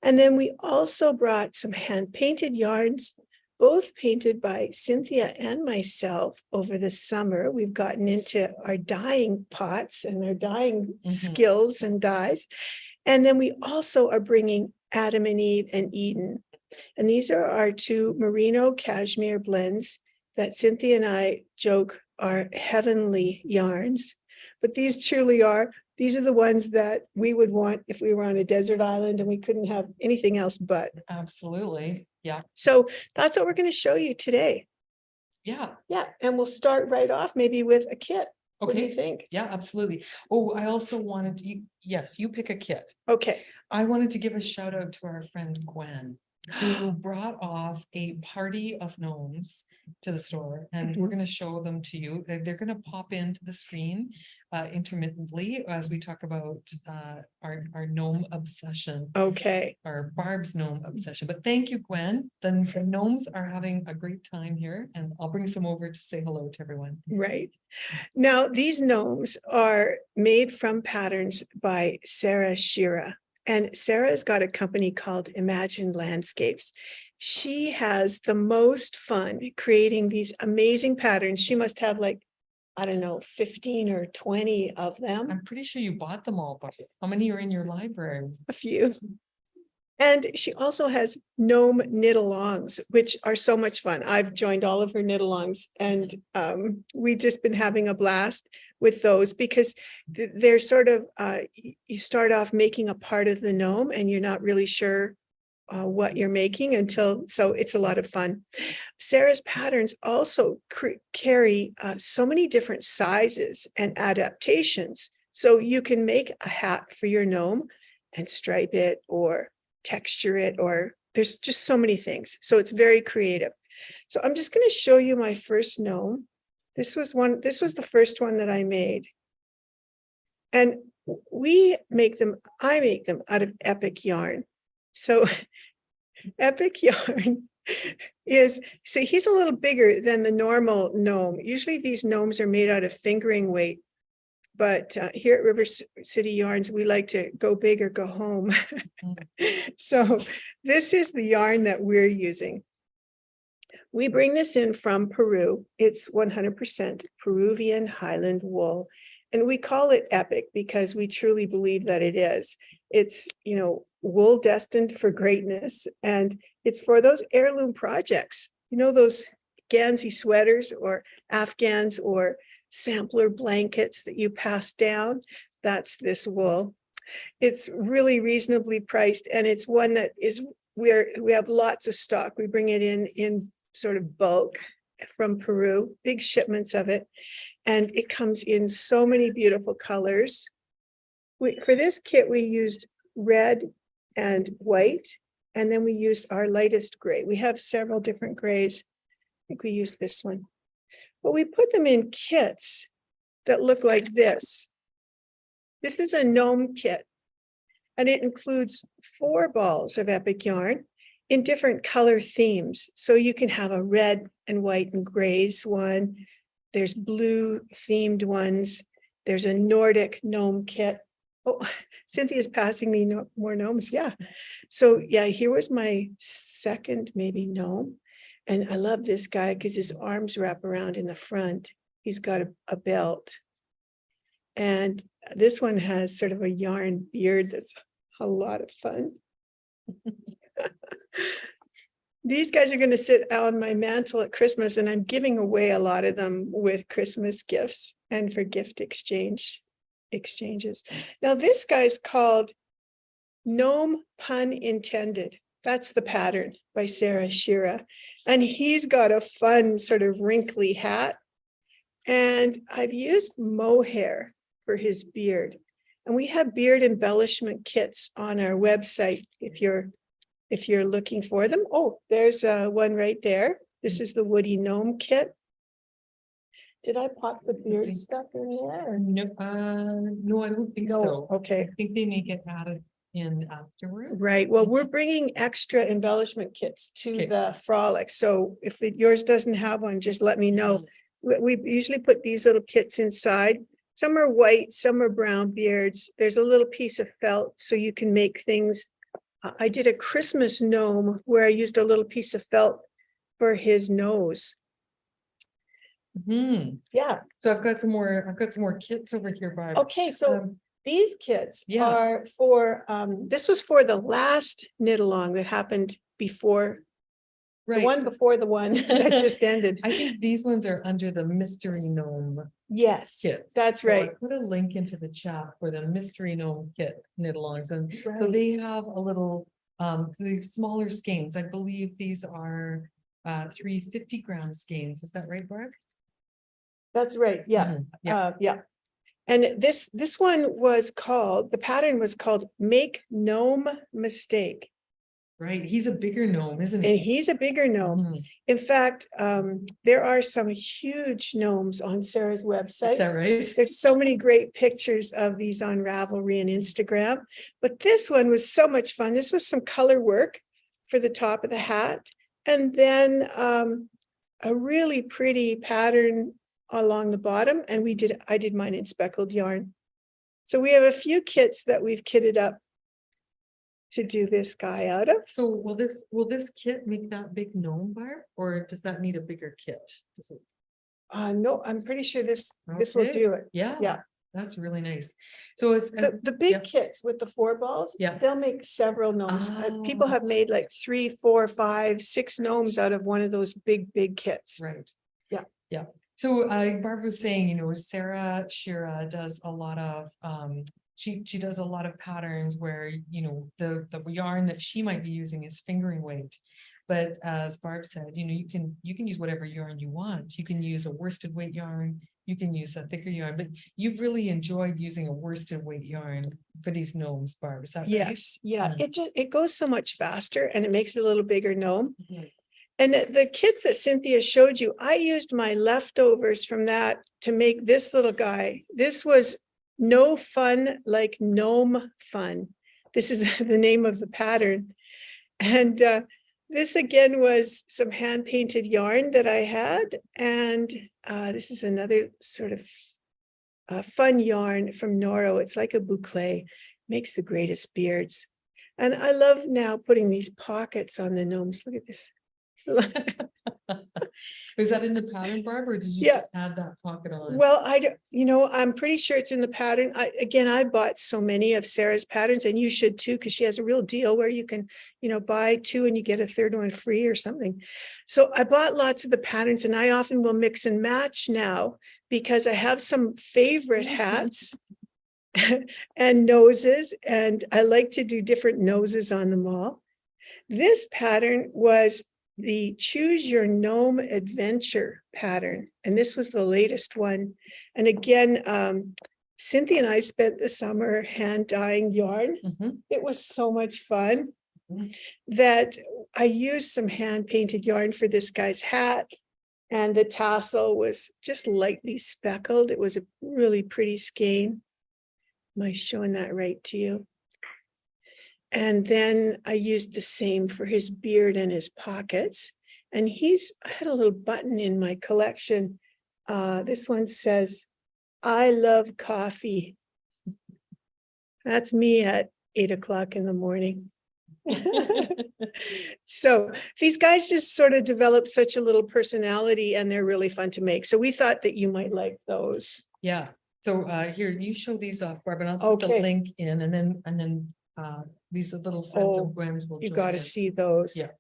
And then we also brought some hand painted yarns, both painted by Cynthia and myself over the summer. We've gotten into our dyeing pots and our dyeing Mhm. skills and dyes. And then we also are bringing Adam and Eve and Eden. And these are our two merino cashmere blends that Cynthia and I joke are heavenly yarns. But these truly are. These are the ones that we would want if we were on a desert island and we couldn't have anything else but. Absolutely, yeah, So that's what we're going to show you today. yeah, Yeah, and we'll start right off maybe with a kit. What do you okay, think? yeah, absolutely. Oh, I also wanted you, yes, you pick a kit. Okay. I wanted to give a shout out to our friend Gwen, who brought off a party of gnomes to the store, and we're going to show them to you. They're going to pop into the screen intermittently as we talk about our gnome obsession, Okay. our Barb's gnome obsession. But thank you, Gwen. The gnomes are having a great time here, and I'll bring some over to say hello to everyone. Right. Now, these gnomes are made from patterns by Sarah Shira. And Sarah's got a company called Imagine Landscapes. She has the most fun creating these amazing patterns. She must have like, I don't know, 15 or 20 of them, I'm pretty sure you bought them all, but how many are in your library? a few. And she also has gnome knit-alongs, which are so much fun. I've joined all of her knit-alongs, and we've just been having a blast with those because they're sort of, you start off making a part of the gnome and you're not really sure what you're making until, so it's a lot of fun. Sarah's patterns also carry so many different sizes and adaptations. So you can make a hat for your gnome and stripe it or texture it, or there's just so many things. So it's very creative. So I'm just going to show you my first gnome. This was the first one that I made. And I make them out of Epic yarn. So Epic yarn is, see, he's a little bigger than the normal gnome. Usually these gnomes are made out of fingering weight. But here at River City Yarns, we like to go big or go home. So this is the yarn that we're using. We bring this in from Peru. It's 100% Peruvian Highland wool. And we call it Epic because we truly believe that it is. It's, wool destined for greatness. And it's for those heirloom projects, those Gansey sweaters or Afghans or sampler blankets that you pass down. That's this wool. It's really reasonably priced, and it's one that is where we have lots of stock. We bring it in sort of bulk from Peru, big shipments of it, and it comes in so many beautiful colors. For this kit, we used red and white, and then we used our lightest gray. We have several different grays. I think we used this one. But we put them in kits that look like this. This is a gnome kit, and it includes 4 balls of Epic yarn in different color themes. So you can have a red and white and grays one. There's blue themed ones. There's a Nordic gnome kit. Oh, Cynthia's passing me more gnomes. Yeah. So yeah, here was my second maybe gnome. And I love this guy because his arms wrap around in the front. He's got a belt. And this one has sort of a yarn beard that's a lot of fun. These guys are going to sit on my mantle at Christmas, and I'm giving away a lot of them with Christmas gifts and for gift exchange. exchanges. Now this guy's called Gnome Pun Intended. That's the pattern by Sarah Shira. And he's got a fun sort of wrinkly hat. And I've used mohair for his beard. And we have beard embellishment kits on our website if you're looking for them. Oh, there's one right there. This is the Woody Gnome kit. Did I pop the beard see. stuff in there? or- No, no, I don't think No, so. okay. I think they may get added in afterwards. Right, well, we're bringing extra embellishment kits to Okay. the frolic, so if yours doesn't have one, just let me know. We usually put these little kits inside. Some are white, some are brown beards. There's a little piece of felt so you can make things. I did a Christmas gnome where I used a little piece of felt for his nose. Yeah, So I've got some more kits over here, Barb. okay, so Um, these kits yeah. are for, this was for the last knit along that happened before, the Right. one before the one that just ended. I think these ones are under the Mystery Gnome Yes, kits. that's So I right. put a link into the chat for the Mystery Gnome kit knit alongs, and so Right. they have a little, the smaller skeins. I believe these are 350-gram skeins. Is that right, Barb? That's right, yeah, Mhm, yeah. yeah. And this one was called, the pattern was called Make Gnome Mistake. Right. He's a bigger gnome, isn't And he? he's a bigger gnome. Mhm. In fact, there are some huge gnomes on Sarah's Is website. that right? There's so many great pictures of these on Ravelry and Instagram, but this one was so much fun. This was some color work for the top of the hat. And then a really pretty pattern along the bottom. And I did mine in speckled yarn. So we have a few kits that we've kitted up to do this guy out of. So will this kit make that big gnome, Barb, or does that need a bigger kit? Does it? No, I'm pretty sure this will Okay. do it. Yeah. Yeah. That's really nice. So it's, The yeah. big kits with the 4 balls, Yeah. they'll make several gnomes. People Ah. have made like 3, 4, 5, 6 gnomes out of one of those big kits. Right. Yeah. Yeah. So Barb was saying, Sarah Shira does a lot of, she does a lot of patterns where, the yarn that she might be using is fingering weight. But as Barb said, you can use whatever yarn you want. You can use a worsted weight yarn, you can use a thicker yarn, but you've really enjoyed using a worsted weight yarn for these gnomes, Barb, is that right? Yes, yeah, Mm. it goes so much faster and it makes it a little bigger gnome. Mhm. And the kits that Cynthia showed you, I used my leftovers from that to make this little guy. This was No Fun Like Gnome Fun. This is the name of the pattern. And this again was some hand painted yarn that I had. And this is another sort of fun yarn from Noro. It's like a boucle, makes the greatest beards. And I love now putting these pockets on the gnomes. Look at this. Was that in the pattern, Barb, or did you Yeah. just add that pocket on? Well, I'm pretty sure it's in the pattern. I bought so many of Sarah's patterns, and you should too, because she has a real deal where you can, buy 2 and you get a 3rd one free or something. So I bought lots of the patterns, and I often will mix and match now because I have some favorite hats and noses, and I like to do different noses on them all. This pattern was the Choose Your Gnome Adventure pattern. And this was the latest one. And again, Cynthia and I spent the summer hand dyeing yarn. Mhm. It was so much fun Mhm. that I used some hand painted yarn for this guy's hat. And the tassel was just lightly speckled. It was a really pretty skein. Am I showing that right to you? And then I used the same for his beard and his pockets. And I had a little button in my collection. This one says, I love coffee. That's me at 8 o'clock in the morning. So these guys just sort of develop such a little personality, and they're really fun to make. So we thought that you might like those. Yeah, so here, you show these off, Barb, and I'll put the Okay. link in, and then these little friends Oh, of Gwen's will You join got to in. see those. Yeah.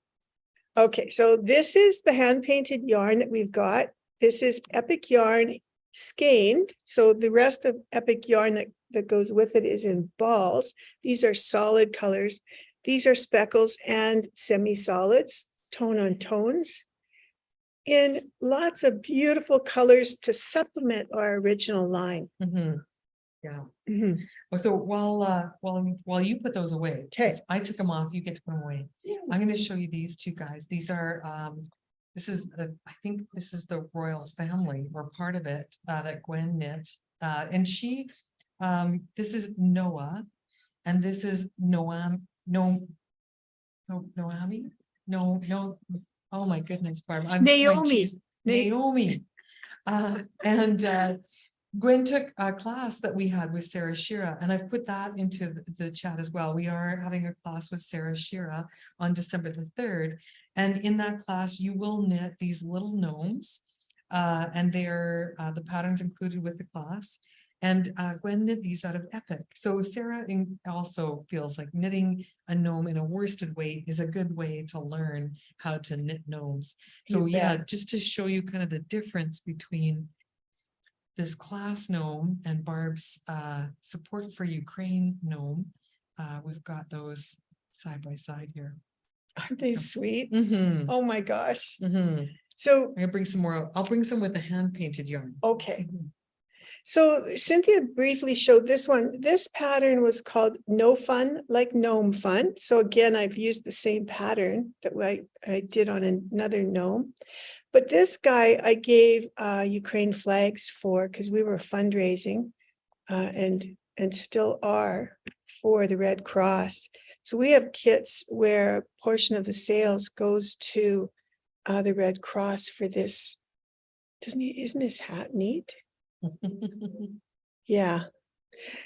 Okay, so this is the hand painted yarn that we've got. This is Epic Yarn skeined. So the rest of Epic Yarn that that goes with it is in balls. These are solid colors. These are speckles and semi-solids, tone on tones, in lots of beautiful colors to supplement our original line. Mhm. Yeah. Mhm. Well, so while you put those away, 'cause I took them off, you get to put them away. I'm gonna show you these two guys. These are, this is I think this is the royal family or part of it, that Gwen knit. And she, this is Noah, and this is Noam, Noami? No, oh my goodness, Barb. My Naomi. geez, Naomi. And Gwen took a class that we had with Sarah Shira, and I've put that into the chat as well. We are having a class with Sarah Shira on December the 3rd. And in that class, you will knit these little gnomes. And they're the patterns included with the class. And Gwen knit these out of Epic. So Sarah also feels like knitting a gnome in a worsted weight is a good way to learn how to knit gnomes. So You yeah, bet. just to show you kind of the difference between this class gnome and Barb's support for Ukraine gnome. We've got those side by side here. Aren't they sweet? Mm-hmm. Oh my gosh. Mm-hmm. So, I'll bring some more. I'll bring some with the hand painted yarn. okay. Mhm. So Cynthia briefly showed this one. This pattern was called No Fun, like Gnome Fun. So again, I've used the same pattern that I did on another gnome. But this guy I gave Ukraine flags for because we were fundraising and still are for the Red Cross. So we have kits where a portion of the sales goes to the Red Cross for this. Isn't his hat neat? Yeah.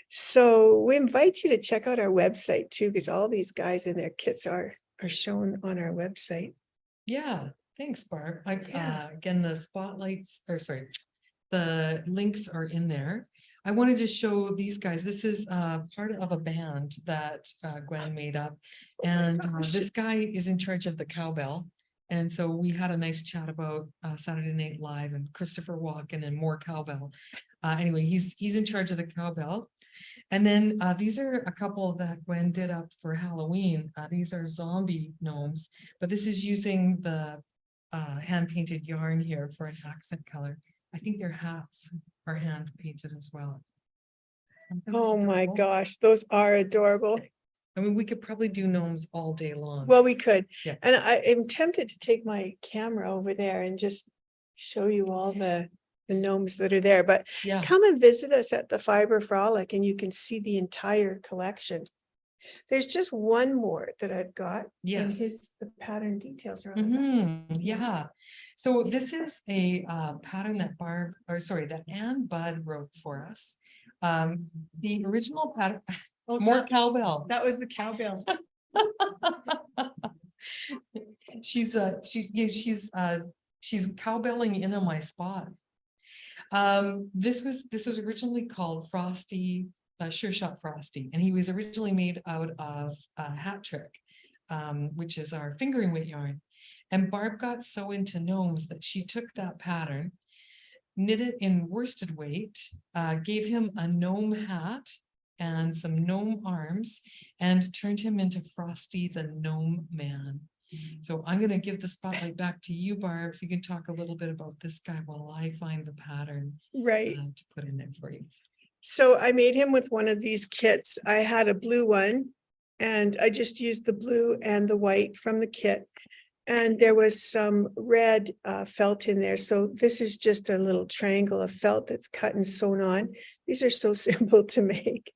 So we invite you to check out our website too, because all these guys and their kits are shown on our website. Yeah, thanks, Barb. Yeah. Again, the spotlights, or sorry, the links are in there. I wanted to show these guys. This is part of a band that Gwen made up. And gosh. this guy is in charge of the cowbell. And so we had a nice chat about Saturday Night Live and Christopher Walken and more cowbell. Anyway, he's in charge of the cowbell. And then these are a couple that Gwen did up for Halloween. These are zombie gnomes, but this is using the hand painted yarn here for an accent color. I think their hats are hand painted as well. Aren't those Oh my adorable? gosh, those are adorable. I mean, we could probably do gnomes all day long. Well, we could. Yeah. And I am tempted to take my camera over there and just show you all the gnomes that are there, but Yeah, come and visit us at the Fiber Frolic and you can see the entire collection. There's just one more that I've got. And yes. the pattern details are on the back. Yeah. So this is a pattern that that Anne Budd wrote for us. The original pattern, more cowbell. That was the cowbell. She's cowbelling in on my spot. This was originally called Frosty, Sure Shot Frosty, and he was originally made out of Hat Trick, which is our fingering weight yarn. And Barb got so into gnomes that she took that pattern, knit it in worsted weight, gave him a gnome hat and some gnome arms, and turned him into Frosty the Gnome Man. So I'm going to give the spotlight back to you, Barb, so you can talk a little bit about this guy while I find the pattern Right. to put in there for you. So I made him with one of these kits. I had a blue one and I just used the blue and the white from the kit. And there was some red felt in there. So this is just a little triangle of felt that's cut and sewn on. These are so simple to make,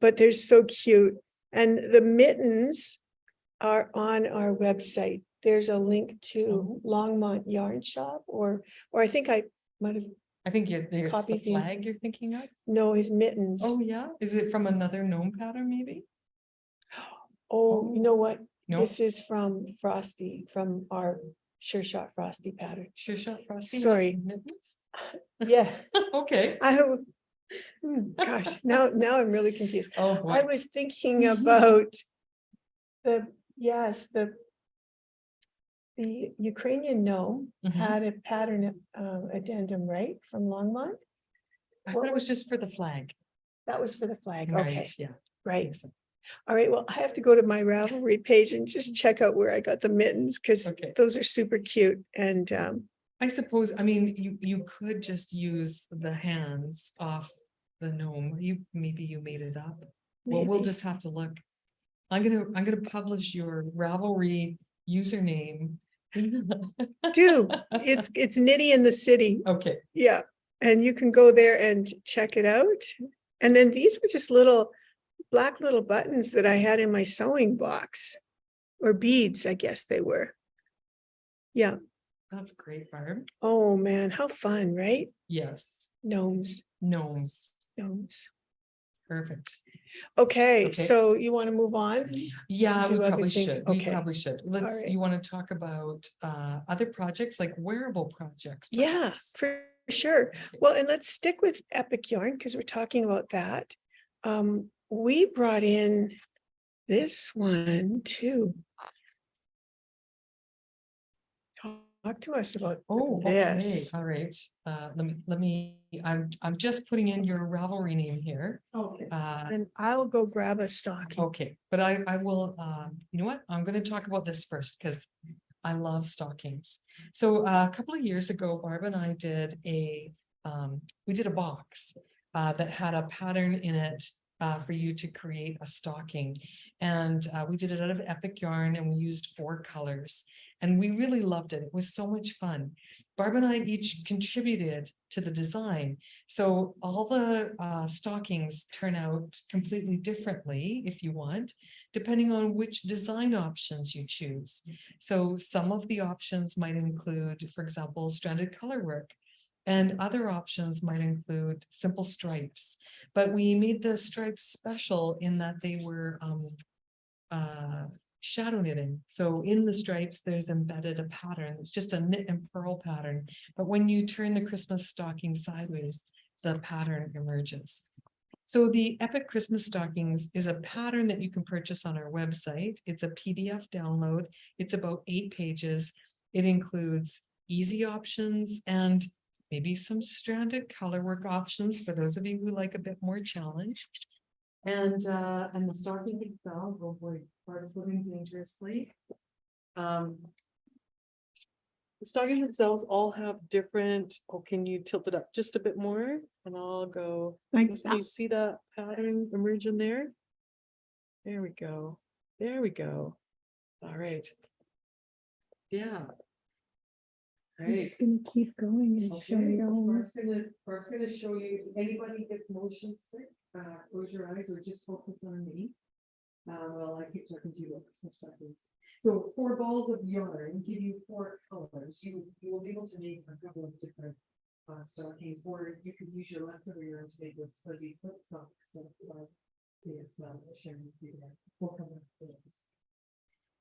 but they're so cute. And the mittens are on our website. There's a link to Longmont Yarn Shop, or I think I might have, I think the Copy the- flag you're thinking of. no, his mittens. Oh, yeah. Is it from another gnome pattern, maybe? Oh, you know what? No, This is from Frosty, from our Sure Shot Frosty pattern. Sure Shot Frosty. has Sorry. some mittens? Yeah, Okay. gosh, now I'm really confused. Oh, I boy. was thinking about the Ukrainian gnome Mhm. had a pattern addendum, right, from Longmont? I thought it was just for the flag. That was for the flag. Okay, Right, yeah. I right. think so. All right, well, I have to go to my Ravelry page and just check out where I got the mittens, because Okay. those are super cute. And I suppose, I mean, you could just use the hands off the gnome. Maybe you made it up. Well, we'll maybe. just have to look. I'm gonna publish your Ravelry username. Do, it's Nitty in the City. Okay, Yeah, and you can go there and check it out. And then these were just little black little buttons that I had in my sewing box, or beads, I guess they were. Yeah. that's great, Barb. Oh, man, how fun, right? Yes, Gnomes, gnomes, gnomes. perfect. Okay, Okay. so you want to move on? Yeah, Do we other probably things. should. We Okay. probably should. Let's, right. you want to talk about other projects like wearable projects? Yeah, perhaps? for sure. Well, and let's stick with Epic Yarn because we're talking about that. We brought in this one too. Talk to us about Oh, okay, this. all right. I'm just putting in your Ravelry name here. Okay. Uh, And I'll go grab a stocking. okay, but I will, you know what? I'm gonna talk about this first because I love stockings. So a couple of years ago, Barb and I did we did a box that had a pattern in it for you to create a stocking. And we did it out of Epic Yarn and we used 4 colors. And we really loved it. It was so much fun. Barb and I each contributed to the design. So all the stockings turn out completely differently if you want, depending on which design options you choose. So some of the options might include, for example, stranded color work. And other options might include simple stripes. But we made the stripes special in that they were shadow knitting. So in the stripes, there's embedded a pattern. It's just a knit and purl pattern. But when you turn the Christmas stocking sideways, the pattern emerges. So the Epic Christmas Stockings is a pattern that you can purchase on our website. It's a PDF download. It's about 8 pages. It includes easy options and maybe some stranded color work options for those of you who like a bit more challenge. And the stocking itself, oh boy, Barb's living dangerously. The stockings themselves all have different, oh, can you tilt it up just a bit more? And I'll go, Like can you see that pattern emerge in there? There we go. There we go. All right. Yeah. All I'm right. just gonna keep going and show Okay, you. Barb's gonna show you, if anybody gets motion sick, close your eyes or just focus on me. Well, I keep talking to you about Christmas stockings. So 4 balls of yarn give you 4 colors. You will be able to make a couple of different stockings, or you could use your leftover yarn to make this fuzzy foot socks that is sharing with you there. We'll come back to this.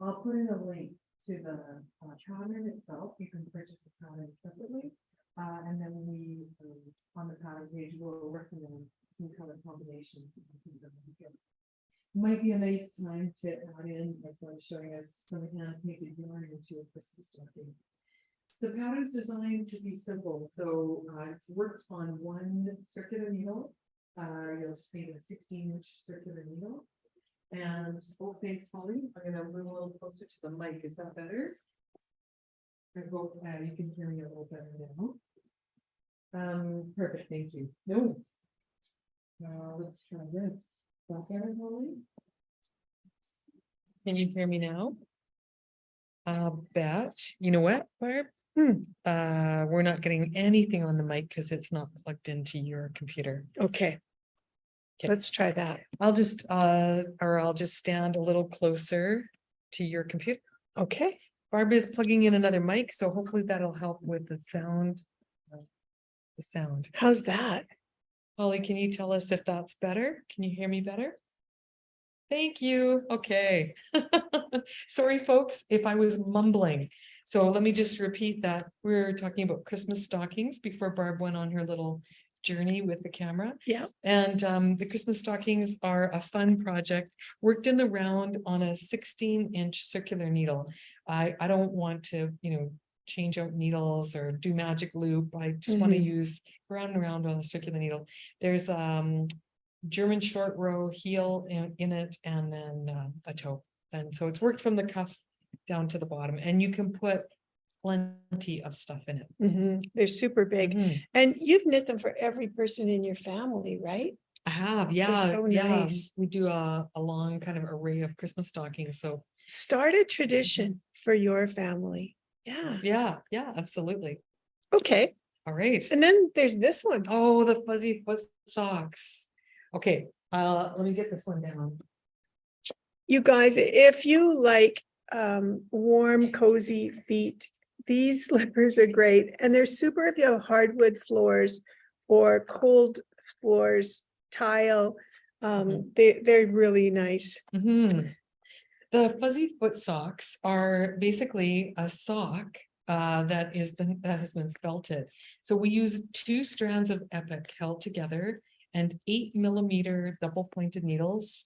I'll put in a link to the pattern itself. You can purchase the pattern separately. And then we, on the pattern page, will recommend some color combinations. Might be a nice time to add in, as I'm showing us, some hand painted yarn into a Christmas stocking. The pattern's designed to be simple, so it's worked on 1 circular needle. You'll just need a 16-inch circular needle. And, oh, thanks, Holly. I'm gonna move a little closer to the mic. Is that better? I hope you can hear me a little better now. Perfect, thank you. No. Let's try this. Is that better, Holly? Can you hear me now? I'll bet. You know what, Barb? We're not getting anything on the mic because it's not plugged into your computer. Okay. Okay. Let's try that. I'll just stand a little closer to your computer. Okay. Barb is plugging in another mic, so hopefully that'll help with the sound. How's that? Holly, can you tell us if that's better? Can you hear me better? Thank you. Okay. Sorry, folks, if I was mumbling. So let me just repeat that. We're talking about Christmas stockings before Barb went on her little journey with the camera. Yeah. And the Christmas stockings are a fun project, worked in the round on a 16-inch circular needle. I don't want to, change out needles or do magic loop. I just want to use round and round on a circular needle. There's German short row heel in it, and then a toe. And so it's worked from the cuff down to the bottom, and you can put plenty of stuff in it. They're super big. Mhm. And you've knit them for every person in your family, right? I have, yeah, so yeah. nice. We do a long kind of array of Christmas stockings, so Start a tradition for your family. Yeah. yeah, absolutely. Okay. All right. And then there's this one. Oh, the fuzzy foot socks. Okay, let me get this one down. You guys, if you like warm, cozy feet, these slippers are great. And they're super if you have hardwood floors or cold floors, tile. They're really nice. Mhm. The fuzzy foot socks are basically a sock that has been felted. So we use 2 strands of Epic held together and 8mm double pointed needles,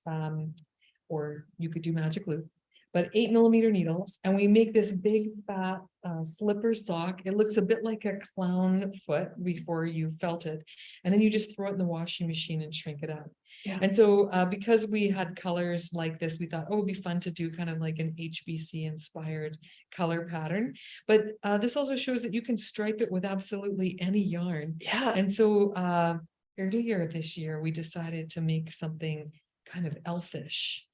or you could do magic loop, but 8mm needles, and we make this big fat slipper sock. It looks a bit like a clown foot before you felt it, and then you just throw it in the washing machine and shrink it up. Yeah. And so because we had colors like this, we thought, oh, it'd be fun to do kind of like an HBC inspired color pattern. But this also shows that you can stripe it with absolutely any yarn. Yeah. And so earlier this year, we decided to make something kind of elfish.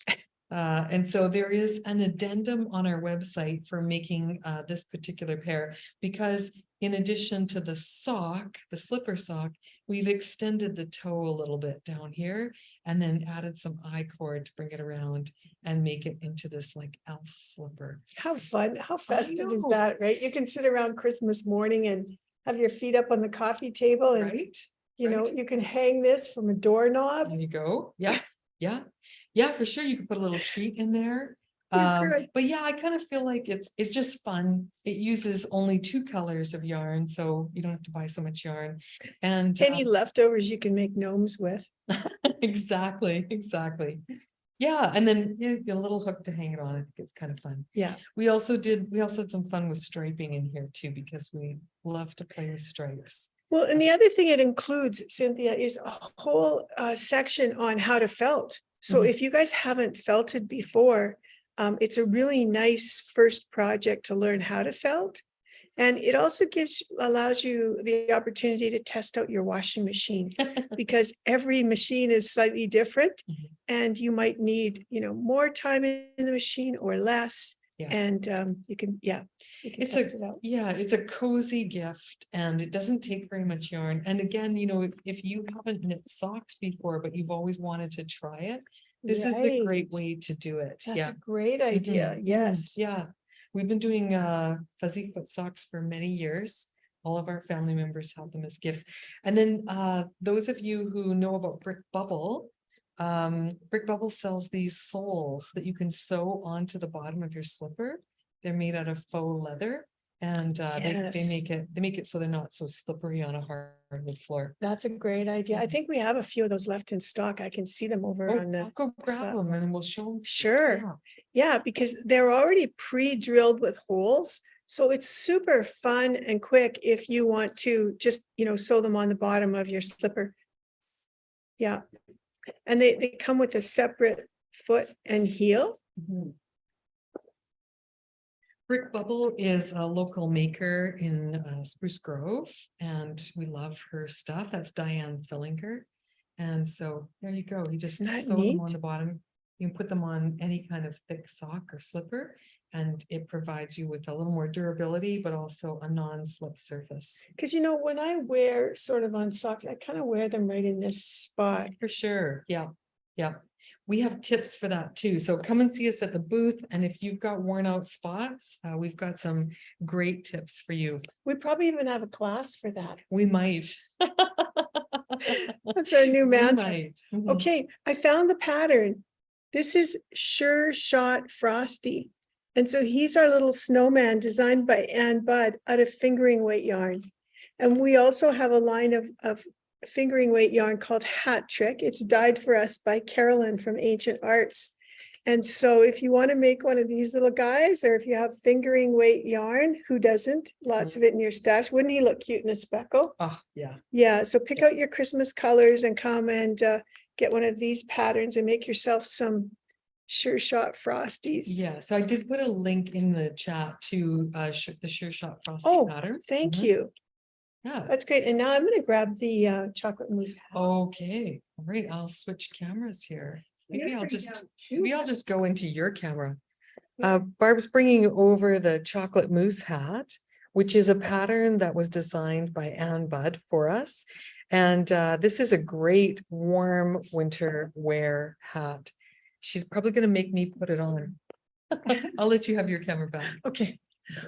And so there is an addendum on our website for making this particular pair, because in addition to the sock, the slipper sock, we've extended the toe a little bit down here and then added some I-cord to bring it around and make it into this like elf slipper. How fun, how festive is know. that, right? You can sit around Christmas morning and have your feet up on the coffee table and, Right? you know, right. you can hang this from a doorknob. There you go. Yeah, yeah. Yeah, for sure. You could put a little treat in there. You could. But yeah, I kind of feel like it's just fun. It uses only 2 colors of yarn, so you don't have to buy so much yarn. And Any leftovers you can make gnomes with. exactly. Yeah, and then a little hook to hang it on. I think it's kind of fun. Yeah. We also had some fun with striping in here too, because we love to play with stripes. Well, and the other thing it includes, Cynthia, is a whole section on how to felt. So Mhm. if you guys haven't felted before, it's a really nice first project to learn how to felt. And it also allows you the opportunity to test out your washing machine because every machine is slightly different Mhm. and you might need, more time in the machine or less. Yeah. And you can It's test it out. it's a cozy gift, and it doesn't take very much yarn. And again, if you haven't knit socks before, but you've always wanted to try it, this is a great Right. way to do it. That's Yeah. a great idea. Mhm. Yes. Yeah. We've been doing fuzzy foot socks for many years. All of our family members have them as gifts. And then those of you who know about Brick Bubble, Brick Bubble sells these soles that you can sew onto the bottom of your slipper. They're made out of faux leather, and they Yes. make it so they're not so slippery on a hardwood floor. That's a great idea. I think we have a few of those left in stock. I can see them over Oh, on the. I'll go grab them and we'll show them. Sure. Yeah, because they're already pre-drilled with holes. So it's super fun and quick if you want to just, sew them on the bottom of your slipper. Yeah. And they come with a separate foot and heel. Mhm. Brick Bubble is a local maker in Spruce Grove, and we love her stuff. That's Diane Fillinger. And so there you go. You just Isn't that sew them on neat? the bottom. You can put them on any kind of thick sock or slipper, and it provides you with a little more durability, but also a non-slip surface. Because, when I wear sort of on socks, I kind of wear them right in this spot. For sure. Yeah. Yeah. We have tips for that too. So come and see us at the booth. And if you've got worn out spots, we've got some great tips for you. We probably even have a class for that. We might. That's our new We mantra. might. Mhm. Okay, I found the pattern. This is Sure Shot Frosty. And so he's our little snowman designed by Ann Budd out of fingering weight yarn. And we also have a line of fingering weight yarn called Hat Trick. It's dyed for us by Carolyn from Ancient Arts. And so if you want to make one of these little guys, or if you have fingering weight yarn, who doesn't? Lots of it in your stash. Wouldn't he look cute in a speckle? Oh, yeah. Yeah, so pick out your Christmas colors and come and get one of these patterns and make yourself some Sure Shot Frosties. Yeah, so I did put a link in the chat to the Sure Shot Frosty Oh, pattern. thank Mhm. you. Yeah, That's great. And now I'm going to grab the chocolate mousse. hat. okay, all right, I'll switch cameras here. Maybe I'll just go into your camera. Barb's bringing over the chocolate mousse hat, which is a pattern that was designed by Anne Budd for us. And this is a great warm winter wear hat. She's probably going to make me put it on. I'll let you have your camera back. Okay.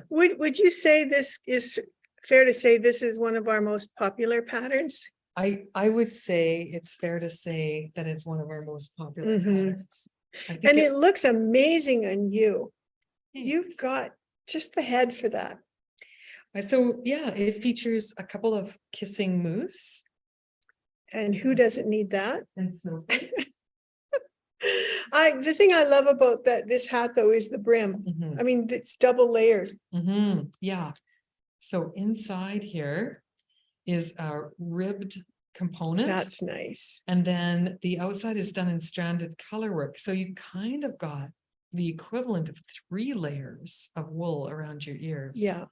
Would you say this is fair to say this is one of our most popular patterns? I would say it's fair to say that it's one of our most popular Mhm. patterns. I think And it looks amazing on you. thanks. You've got just the head for that. So yeah, it features a couple of kissing moose And who doesn't need that? and snowflakes. The thing I love about this hat though is the brim. Mhm. I mean, it's double layered. Yeah. So inside here is a ribbed component. That's nice. And then the outside is done in stranded color work. So you kind of got the equivalent of 3 layers of wool around your ears. Yeah.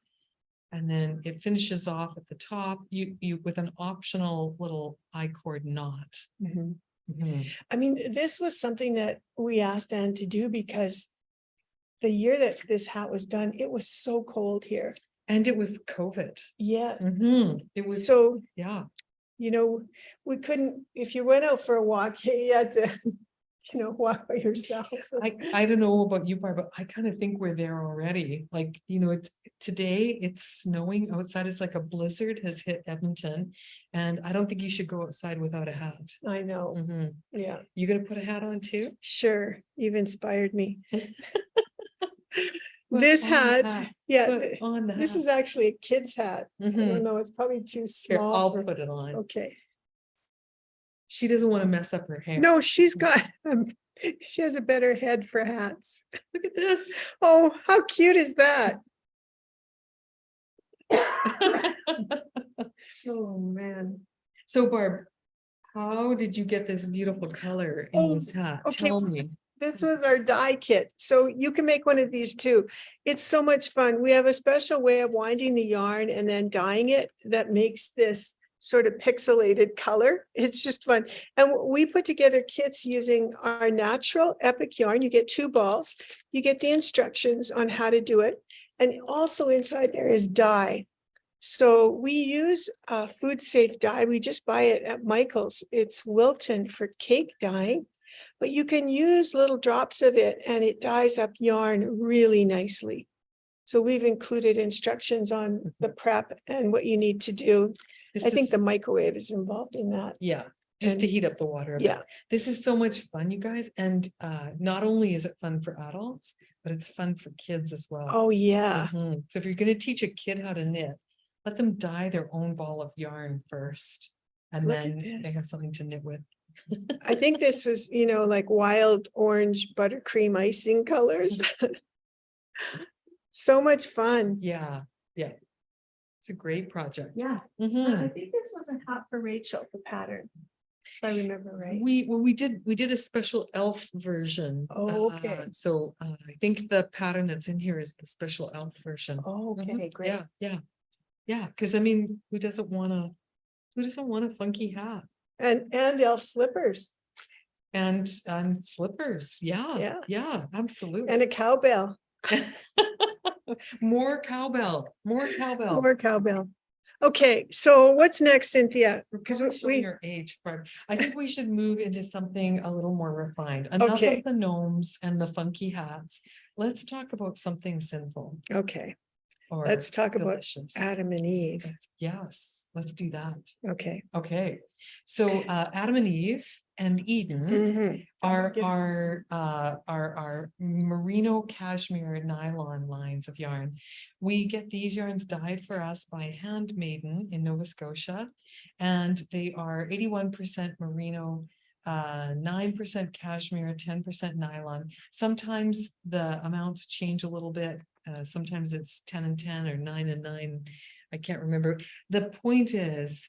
And then it finishes off at the top, you with an optional little I-cord knot. Mhm. Mhm. I mean, this was something that we asked Anne to do because the year that this hat was done, it was so cold here. And it was COVID. Yes. It was, So, yeah. you know, we couldn't, if you went out for a walk, you had to, walk by yourself. I don't know about you, Barb, but I kind of think we're there already. Like, it's today it's snowing outside. It's like a blizzard has hit Edmonton. And I don't think you should go outside without a hat. I know. Mhm. Yeah, You gonna put a hat on too? sure. You've inspired me. Put This on the hat, hat. yeah, Put on the this hat. is actually a kid's hat. I Mhm. don't know, it's probably too Here, small. I'll for- put it on. Okay. She doesn't want to mess up her hair. No, she's got, she has a better head for hats. Look at this. Oh, how cute is that? Oh, man. So Barb, how did you get this beautiful color in Oh, this hat? okay. Tell me. This was our dye kit. So you can make one of these too. It's so much fun. We have a special way of winding the yarn and then dyeing it that makes this sort of pixelated color. It's just fun. And we put together kits using our natural epic yarn. You get 2 balls. You get the instructions on how to do it. And also inside there is dye. So we use food safe dye. We just buy it at Michael's. It's Wilton for cake dyeing. But you can use little drops of it and it dyes up yarn really nicely. So we've included instructions on the prep and what you need to do. This I think the is- microwave is involved in that. Yeah, just to And- heat up the water. a bit. Yeah. This is so much fun, you guys. And not only is it fun for adults, but it's fun for kids as well. Oh, yeah. Mhm. So if you're gonna teach a kid how to knit, let them dye their own ball of yarn first. And Look at then they this. have something to knit with. I think this is, like wild orange buttercream icing colors. So much fun. Yeah, yeah. It's a great project. Yeah. Mhm. think this was a hat for Rachel, the pattern. If I remember right. We did a special elf version. Oh, okay. So I think the pattern that's in here is the special elf version. Oh, Mhm. okay, great. Yeah, because I mean, who doesn't want a funky hat And elf slippers and slippers? Yeah. Yeah, absolutely. and a cowbell. More cowbell, more cowbell. More cowbell. Okay, so what's next, Cynthia? Because Because we, your age, Barb. I think we should move into something a little more refined. Enough Okay. of the gnomes and the funky hats. Let's talk about something sinful okay, or let's talk about delicious. Adam and Eve. Yes, let's do that. Okay. Okay, so Adam and Eve and Eden Mhm. are Get our merino cashmere nylon lines of yarn. We get these yarns dyed for us by Handmaiden in Nova Scotia, and they are 81% merino, 9% cashmere, 10% nylon. Sometimes the amounts change a little bit. Sometimes it's 10 and 10 or 9 and 9. I can't remember. The point is,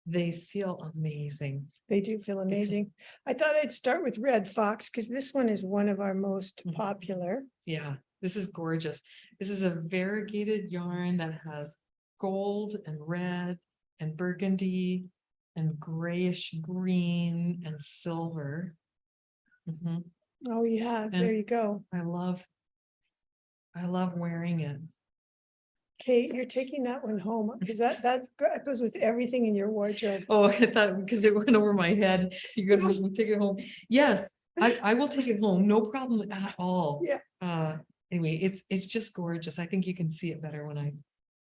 They feel amazing. They do feel amazing. I thought I'd start with Red Fox because this one is one of our most Mhm. popular. Yeah, this is gorgeous. This is a variegated yarn that has gold and red and burgundy and grayish green and silver. Mhm. Oh, yeah, there And- you go. I love wearing it. Kate, you're taking that one home because that goes with everything in your wardrobe. Oh, I thought because it went over my head, you're gonna make me take it home. Yes, I will take it home, no problem at all. Yeah. Anyway, it's just gorgeous. I think you can see it better when I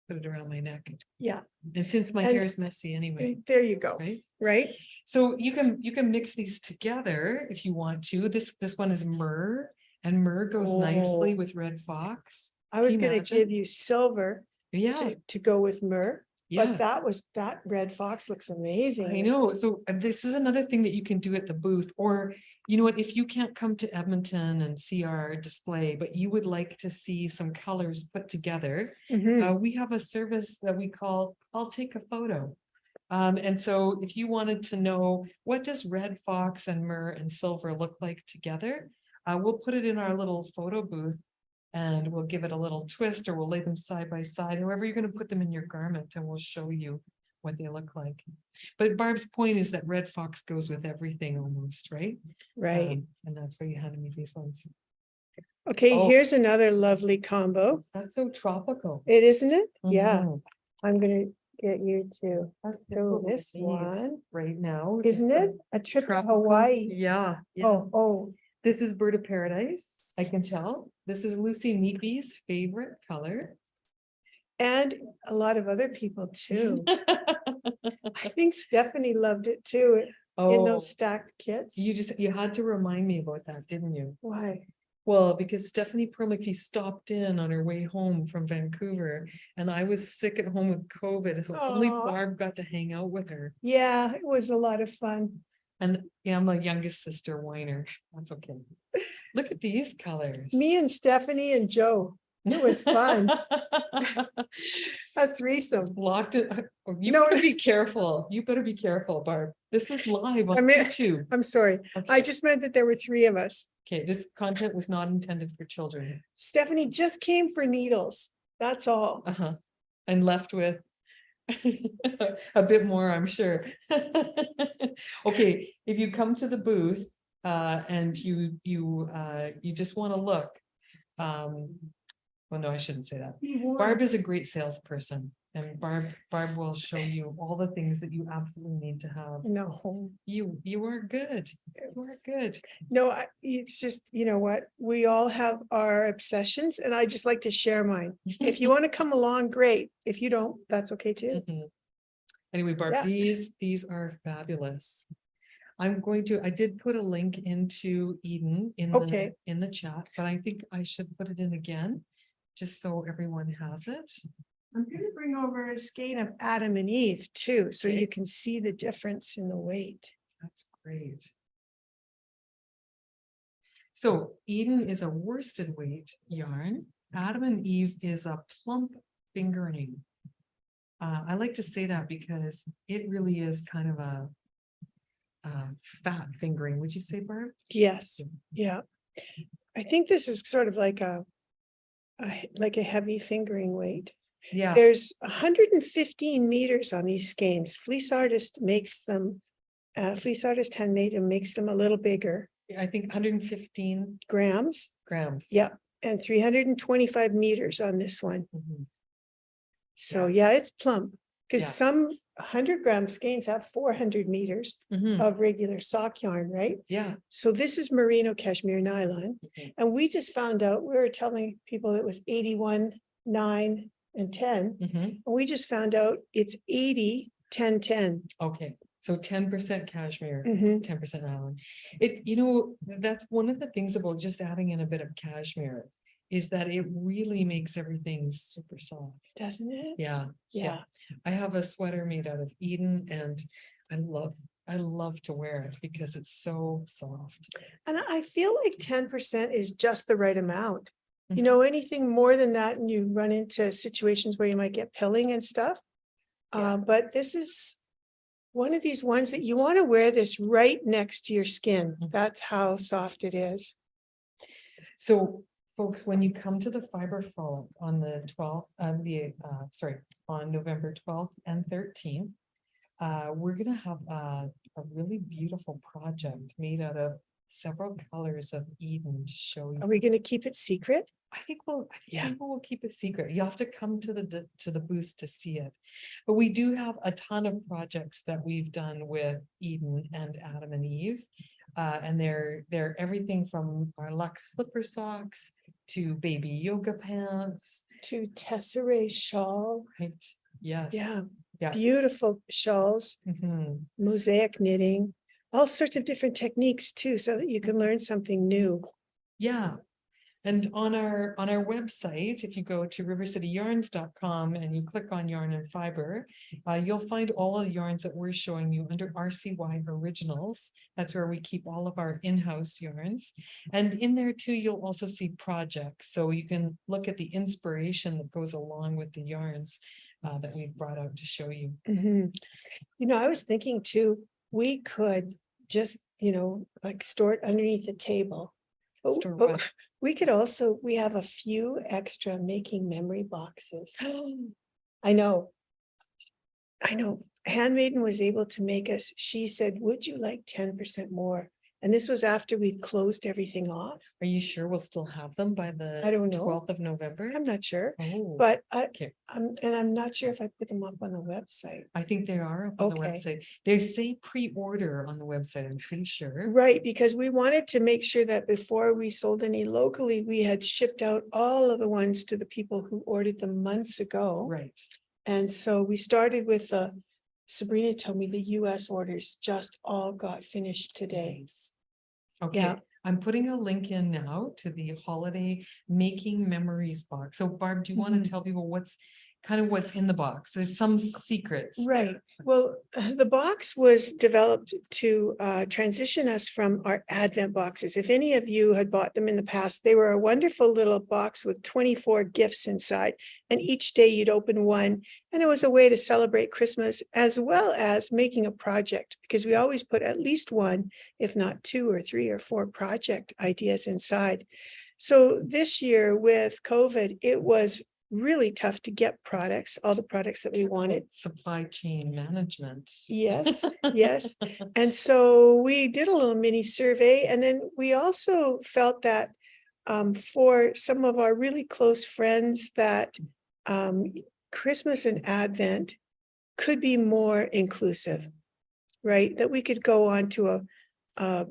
put it around my neck. Yeah, And since my And- hair is messy anyway, there you go, right? right? So you can mix these together if you want to. This one is myrrh, and myrrh goes nicely Oh. with red fox. I was Can you gonna imagine? give you silver Yeah, to go with myrrh, yeah. but that Red Fox looks amazing. I know. So this is another thing that you can do at the booth, or you know what, if you can't come to Edmonton and see our display, but you would like to see some colors put together, Mhm. we have a service that we call, I'll take a photo. And so if you wanted to know what does red fox and myrrh and silver look like together, we'll put it in our little photo booth and we'll give it a little twist, or we'll lay them side by side, however you're going to put them in your garment, and we'll show you what they look like. But Barb's point is that red fox goes with everything almost, right? Right. And that's why you handed me these ones. Okay, Oh. here's another lovely combo. That's so tropical. It isn't it? Yeah, Mhm. I'm gonna get you to That's show what we this need one. right now. Isn't just it? A trip to tropical- Hawaii. Yeah, yeah. Oh, This is Bird of Paradise, I can tell. This is Lucy Neepy's favorite color. and a lot of other people too. I think Stephanie loved it too in Oh, those stacked kits. you had to remind me about that, didn't you? Why? Well, because Stephanie Perlicky stopped in on her way home from Vancouver, and I was sick at home with COVID, so only Aw. Barb got to hang out with her. Yeah, it was a lot of fun. And yeah, I'm a youngest sister whiner. That's okay. Look at these colors. Me and Stephanie and Joe, it was fun. A threesome. Locked it. You No. better be careful. You better be careful, Barb. This is live on I mean- YouTube. I'm sorry. I Okay. just meant that there were three of us. Okay, this content was not intended for children. Stephanie just came for needles. That's all. Uh-huh. And left with a bit more, I'm sure. Okay, if you come to the booth and you just want to look. Well, no, I shouldn't say that. Barb is a great salesperson, and Barb will show you all the things that you absolutely need to have. No, You are good. You are good. no, it's just, you know what? We all have our obsessions and I just like to share mine. If you want to come along, great. If you don't, that's okay too. Mhm. Anyway, Barb, Yeah. these are fabulous. I did put a link into Eden Okay. in the chat, but I think I should put it in again, just so everyone has it. I'm gonna bring over a skein of Adam and Eve too, so Okay. you can see the difference in the weight. That's great. So Eden is a worsted weight yarn. Adam and Eve is a plump fingering. I like to say that because it really is kind of a fat fingering. Would you say, Barb? Yes, yeah. I think this is sort of like like a heavy fingering weight. Yeah. There's 115 meters on these skeins. Fleece Artist makes them, Fleece Artist handmade and makes them a little bigger, I think 115 grams. grams. Yeah, and 325 meters on this one. Mhm. So yeah, it's plump. Yeah. Because some 100-gram skeins have 400 meters Mhm. of regular sock yarn, right? Yeah. So this is merino cashmere nylon. Mhm. And we just found out, we were telling people it was 81, 9, and 10. Mhm. And we just found out it's 80, 10, 10. Okay, so 10% cashmere, Mhm. 10% nylon. That's one of the things about just adding in a bit of cashmere is that it really makes everything super soft. Doesn't it? Yeah, Yeah. I have a sweater made out of Eden and I love to wear it because it's so soft. And I feel like 10% is just the right amount. You Mhm. know, anything more than that, and you run into situations where you might get pilling and stuff. Yeah. But this is one of these ones that you want to wear this right next to your skin. Mhm. That's how soft it is. So folks, when you come to the Fiber Frolic on the 12th, on November 12th and 13th, we're gonna have a really beautiful project made out of several colors of Eden to show you. Are we going to keep it secret? I think Yeah. we'll keep it secret. You have to come to the booth to see it. But we do have a ton of projects that we've done with Eden and Adam and Eve. And they're everything from our Lux slipper socks to baby yoga pants, To Tesserae shawl. right? Yes. Yeah, Yeah. beautiful shawls, Mhm. mosaic knitting, all sorts of different techniques too, so that you can learn something new. Yeah. And on our website, if you go to rivercityyarns.com and you click on yarn and fiber, you'll find all of the yarns that we're showing you under RCY Originals. That's where we keep all of our in-house yarns. And in there too, you'll also see projects. So you can look at the inspiration that goes along with the yarns that we've brought out to show you. Mhm. You know, I was thinking too, we could just, like store it underneath the table. Store But what? we could also, we have a few extra making memory boxes. I know. Handmaiden was able to make us, she said, would you like 10% more? And this was after we'd closed everything off. Are you sure we'll still have them by the I don't know. 12th of November? I'm not sure, Oh, but okay. I'm not sure if I put them up on the website. I think they are up on the Okay. website. They say pre-order on the website, I'm pretty sure. Right, because we wanted to make sure that before we sold any locally, we had shipped out all of the ones to the people who ordered them months ago. Right. And so we started with Sabrina told me the US orders just all got finished today. Nice. Okay, Yeah. I'm putting a link in now to the holiday making memories box. So Barb, do you want Mhm. to tell people what's in the box? There's some secrets. Right. there. Well, the box was developed to transition us from our Advent boxes. If any of you had bought them in the past, they were a wonderful little box with 24 gifts inside. And each day you'd open one, and it was a way to celebrate Christmas as well as making a project, because we always put at least one, if not 2 or 3 or 4 project ideas inside. So this year with COVID, it was really tough to get products, all the products that we wanted. Supply chain management. Yes, yes. And so we did a little mini survey, and then we also felt that for some of our really close friends that Christmas and Advent could be more inclusive, right? That we could go on to a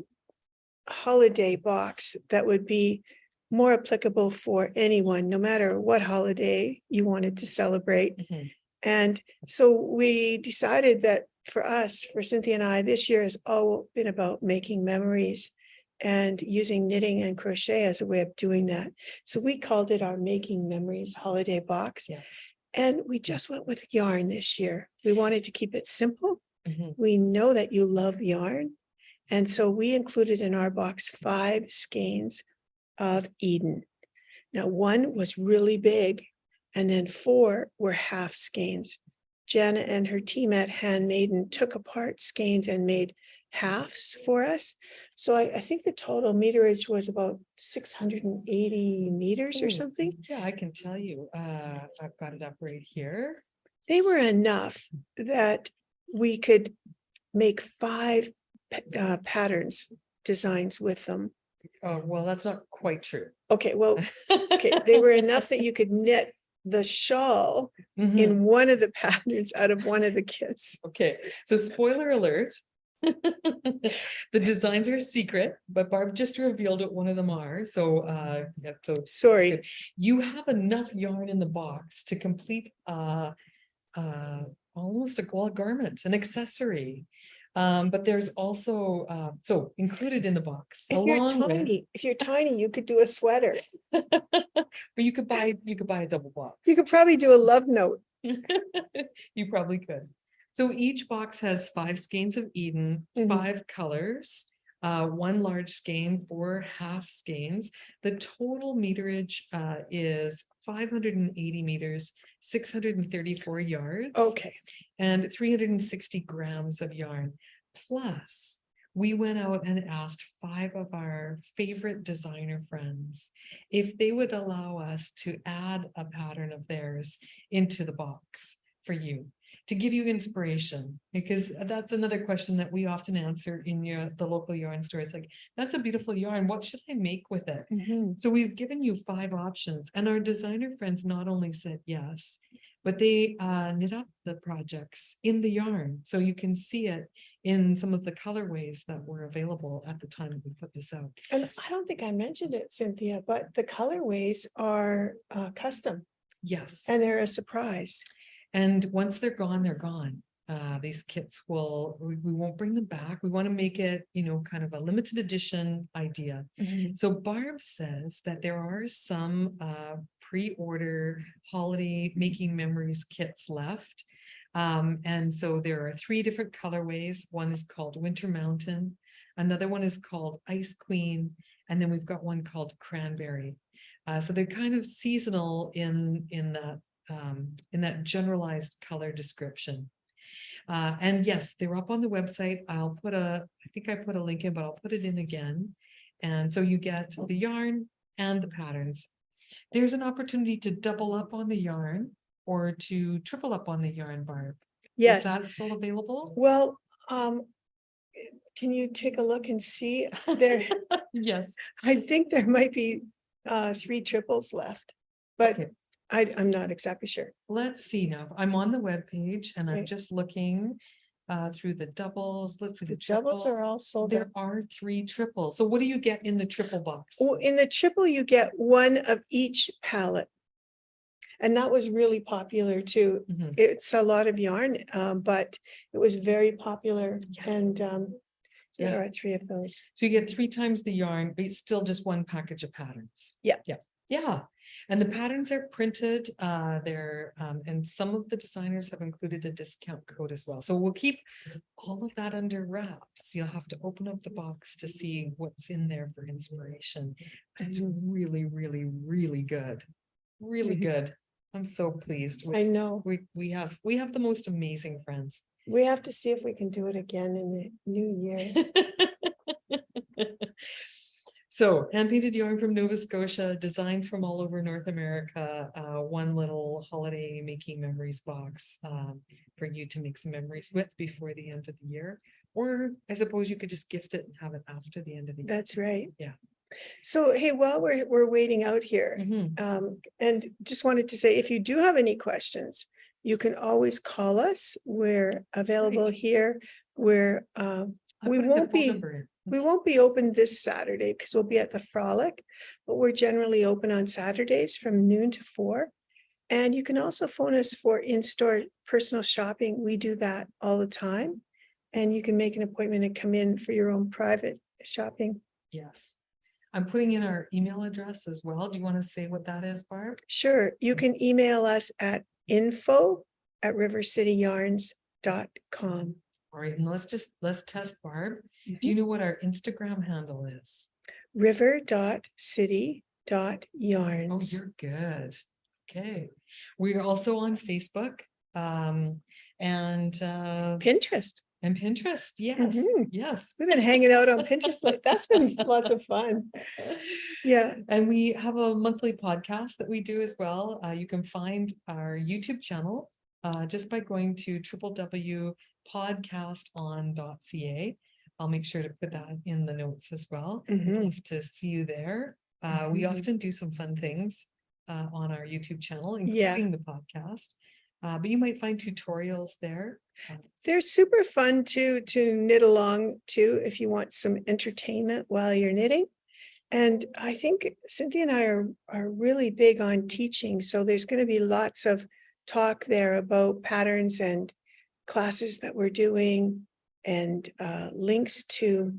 holiday box that would be more applicable for anyone, no matter what holiday you wanted to celebrate. Mhm. And so we decided that for us, for Cynthia and I, this year has all been about making memories and using knitting and crochet as a way of doing that. So we called it our Making Memories holiday box. Yeah. And we just went with yarn this year. We wanted to keep it simple. Mhm. We know that you love yarn. And so we included in our box 5 skeins of Eden. Now, 1 was really big, and then 4 were half skeins. Janet and her team at Handmaiden took apart skeins and made halves for us. So I think the total meterage was about 680 meters or Ooh, something. Yeah, I can tell you. I've got it up right here. They were enough that we could make 5 patterns, designs with them. Oh, well, that's not quite true. Okay, well, okay, they were enough that you could knit the shawl Mhm. in one of the patterns out of one of the kits. Okay, so spoiler alert. The designs are secret, but Barb just revealed what one of them are. So yeah, so that's Sorry, good. You have enough yarn in the box to complete almost a garment, an accessory. But there's also so included in the box if you're along with, tiny, you could do a sweater. but you could buy a double box. You could probably do a love note. You probably could. So each box has 5 skeins of Eden, Mhm. 5 colors, 1 large skein, 4 half skeins. The total meterage is 580 meters, 634 yards. Okay. And 360 grams of yarn. Plus, we went out and asked 5 of our favorite designer friends if they would allow us to add a pattern of theirs into the box for you, to give you inspiration, because that's another question that we often answer in the local yarn stores. Like, that's a beautiful yarn. What should I make with it? Mhm. So we've given you 5 options, and our designer friends not only said yes, but they knit up the projects in the yarn. So you can see it in some of the colorways that were available at the time that we put this out. And I don't think I mentioned it, Cynthia, but the colorways are custom Yes. and they're a surprise. And once they're gone, they're gone. These kits we won't bring them back. We want to make it, kind of a limited edition idea. So Barb says that there are some pre-order holiday making memories kits left. And so there are 3 different colorways. One is called Winter Mountain. Another one is called Ice Queen. And then we've got one called Cranberry. So they're kind of seasonal in that generalized color description. And yes, they're up on the website. I think I put a link in, but I'll put it in again. And so you get the yarn and the patterns. There's an opportunity to double up on the yarn or to triple up on the yarn, Barb. Yes. Is that still available? Well, can you take a look and see there? Yes. I think there might be 3 triples left, but Okay. I'm not exactly sure. Let's see now. I'm on the webpage and I'm Okay. just looking through the doubles. Let's see The the doubles triples. are all sold There out. are 3 triples. So what do you get in the triple box? Oh, in the triple, you get 1 of each palette. And that was really popular too. Mhm. It's a lot of yarn, but it was very popular. Yeah. And Yeah. there are 3 of those. So you get 3 times the yarn, but it's still just 1 package of patterns. Yeah. Yeah. Yeah. And the patterns are printed, and some of the designers have included a discount code as well. So we'll keep all of that under wraps. You'll have to open up the box to see what's in there for inspiration. It's really, really, really good. Really good. I'm so pleased. I know. We have the most amazing friends. We have to see if we can do it again in the new year. So hand-painted yarn from Nova Scotia, designs from all over North America, 1 little holiday making memories box for you to make some memories with before the end of the year. Or I suppose you could just gift it and have it after the end of the year. That's right. Yeah. So, hey, while we're waiting out here, Mhm. and just wanted to say, if you do have any questions, you can always call us. We're available Right. here. We're I we put the won't phone be number in. we won't be open this Saturday because we'll be at the Frolic, but we're generally open on Saturdays from noon to 4. And you can also phone us for in-store personal shopping. We do that all the time. And you can make an appointment and come in for your own private shopping. Yes. I'm putting in our email address as well. Do you want to say what that is, Barb? Sure, you can email us at info@rivercityyarns.com. All right, and let's test Barb. Mm-hmm. Do you know what our Instagram handle is? river.city.yarns. Oh, you're good. Okay. We're also on Facebook, and Pinterest. Pinterest. Yes, Mhm. yes. We've been hanging out on Pinterest. That's been lots of fun. Yeah. And we have a monthly podcast that we do as well. You can find our YouTube channel just by going to www.podcaston.ca. I'll make sure to put that in the notes as well. I'd Mhm. love to see you there. We Mhm. often do some fun things on our YouTube channel, Yeah. including the podcast. But you might find tutorials there. They're super fun to knit along to if you want some entertainment while you're knitting. And I think Cynthia and I are really big on teaching. So there's going to be lots of talk there about patterns and classes that we're doing and links to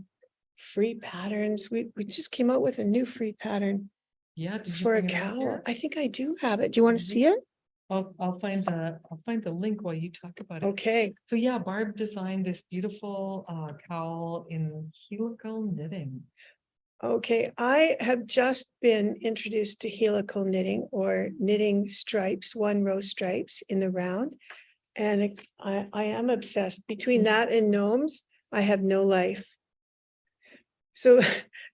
free patterns. We just came out with a new free pattern Yeah, did you for a bring it up cowl. here? I think I do have it. Do you want to Mhm. see it? I'll find the link while you talk about it. Okay. So yeah, Barb designed this beautiful cowl in helical knitting. Okay, I have just been introduced to helical knitting or knitting stripes, 1 row stripes in the round. And I am obsessed. Between that and gnomes, I have no life. So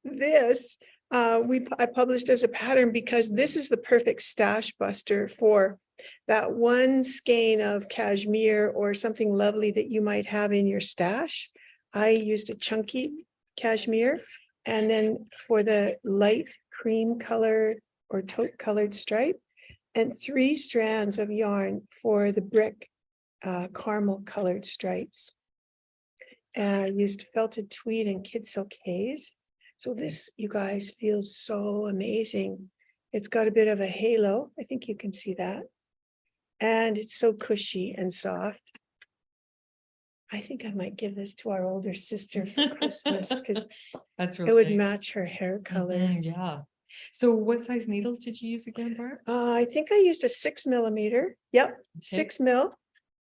this, I published as a pattern because this is the perfect stash buster for that one skein of cashmere or something lovely that you might have in your stash. I used a chunky cashmere, and then for the light cream color or taupe colored stripe, and 3 strands of yarn for the brick caramel colored stripes. And I used felted tweed and kid silk haze. So this, you guys, feels so amazing. It's got a bit of a halo. I think you can see that. And it's so cushy and soft. I think I might give this to our older sister for Christmas because That's it really would nice. match her hair color. Mhm, yeah. So what size needles did you use again, Barb? I think I used a 6mm. Yep, 6 mil.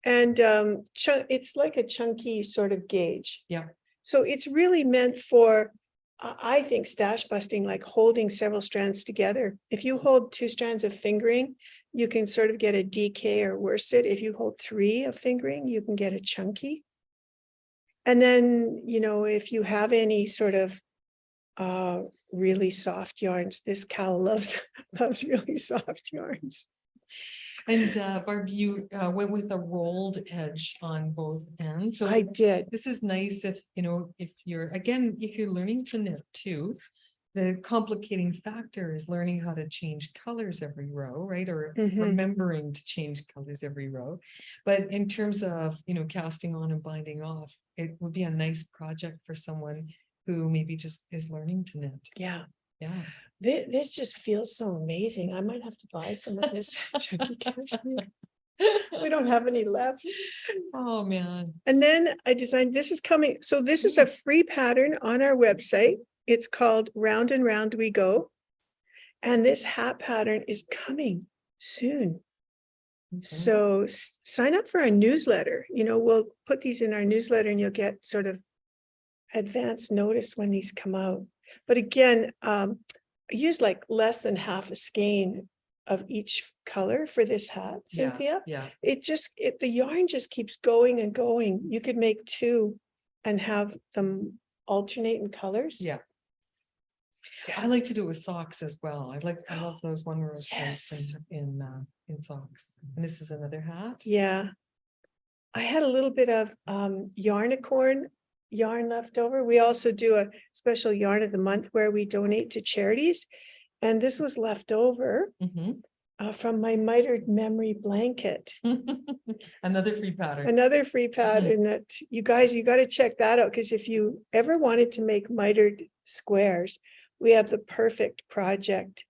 And it's like a chunky sort of gauge. Yeah. So it's really meant for, I think, stash busting, like holding several strands together. If you hold 2 strands of fingering, you can sort of get a DK or worsted. If you hold 3 of fingering, you can get a chunky. And then, you know, if you have any sort of really soft yarns, this cow loves really soft yarns. And Barb, you went with a rolled edge on both ends. So I did. this is nice if, you know, if you're learning to knit too, the complicating factor is learning how to change colors every row, right? Or Mhm. remembering to change colors every row. But in terms of, you know, casting on and binding off, it would be a nice project for someone who maybe just is learning to knit. Yeah. Yeah. This just feels so amazing. I might have to buy some of this chunky cashmere. We don't have any left. Oh, man. And then I designed, this is coming. So this is a free pattern on our website. It's called Round and Round We Go. And this hat pattern is coming soon. Okay. So sign up for our newsletter. You know, we'll put these in our newsletter and you'll get sort of advance notice when these come out. But again, I used like less than half a skein of each color for this hat, Cynthia. Yeah. The yarn just keeps going and going. You could make 2 and have them alternate in colors. Yeah. I like to do it with socks as well. I love those 1-row stripes Yes. in socks. And this is another hat. Yeah. I had a little bit of Yarnicorn yarn left over. We also do a special yarn of the month where we donate to charities. And this was left over Mhm. from my mitered memory blanket. Another free pattern. Another free pattern that you got to check that out, because if you ever wanted to make mitered squares, we have the perfect project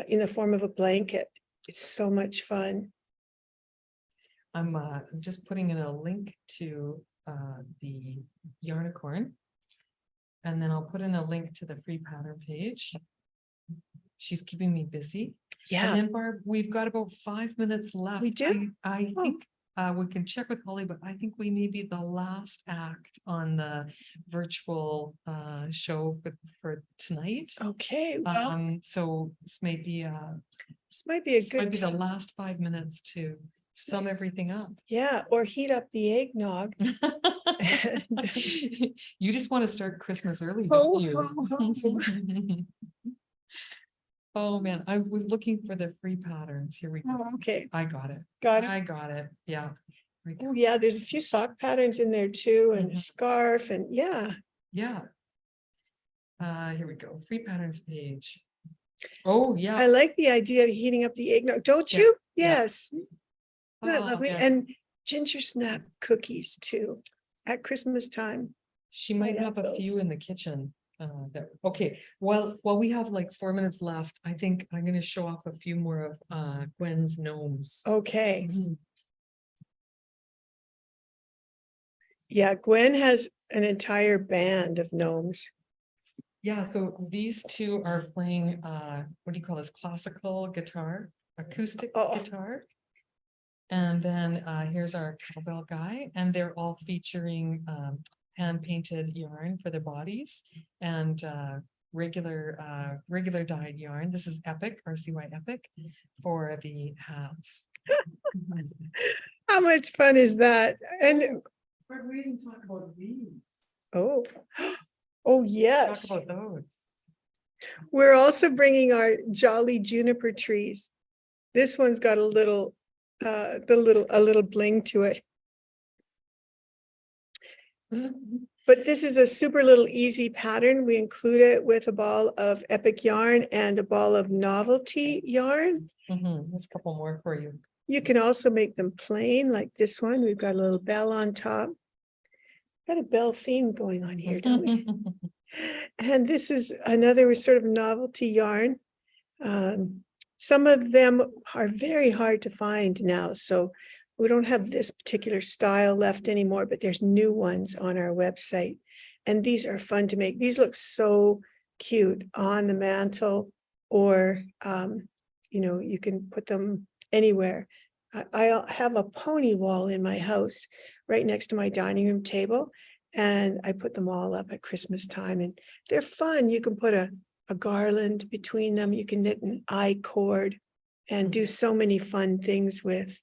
in the form of a blanket. It's so much fun. I'm just putting in a link to the Yarnicorn. And then I'll put in a link to the free pattern page. She's keeping me busy. Yeah. And then Barb, we've got about 5 minutes left. We do? I think we can check with Holly, but I think we may be the last act on the virtual show for tonight. Okay. Well, So this may be this might be a this might good be the time. last 5 minutes to sum everything up. Yeah, or heat up the eggnog. You just want to start Christmas early, Ho, don't you? ho, ho. Oh, man, I was looking for the free patterns. Here we go. Oh, okay, I got it. got it. I got it. Yeah. Here we go. Oh, yeah, there's a few sock patterns in there too, and a Mhm. scarf, and yeah. Yeah. Here we go. Free patterns page. Oh, I yeah. like the idea of heating up the eggnog, don't Yeah, you? yeah. Yes. Isn't that Oh, lovely? yeah. And ginger snap cookies too, at Christmas time. She might love have a few those. in the kitchen. Okay, well, while we have like 4 minutes left, I think I'm going to show off a few more of Gwen's gnomes. Okay, Mhm. yeah, Gwen has an entire band of gnomes. Yeah, so these two are playing, what do you call this? Classical guitar, acoustic Oh. guitar. And then here's our cowbell guy, and they're all featuring hand painted yarn for their bodies. And regular dyed yarn. This is Epic, RCY Epic, for the hats. How much fun is that? And, But we didn't talk about these. oh, oh, Talk yes. about those. We're also bringing our jolly juniper trees. This one's got a little bling to it. But this is a super little easy pattern. We include it with a ball of Epic yarn and a ball of novelty yarn. There's a couple more for you. You can also make them plain like this one. We've got a little bell on top. Got a bell theme going on here, don't we? And this is another sort of novelty yarn. Some of them are very hard to find now, so we don't have this particular style left anymore, but there's new ones on our website. And these are fun to make. These look so cute on the mantle, or, you can put them anywhere. I have a pony wall in my house right next to my dining room table, and I put them all up at Christmas time, and they're fun. You can put a garland between them. You can knit an I cord and do so many fun things with.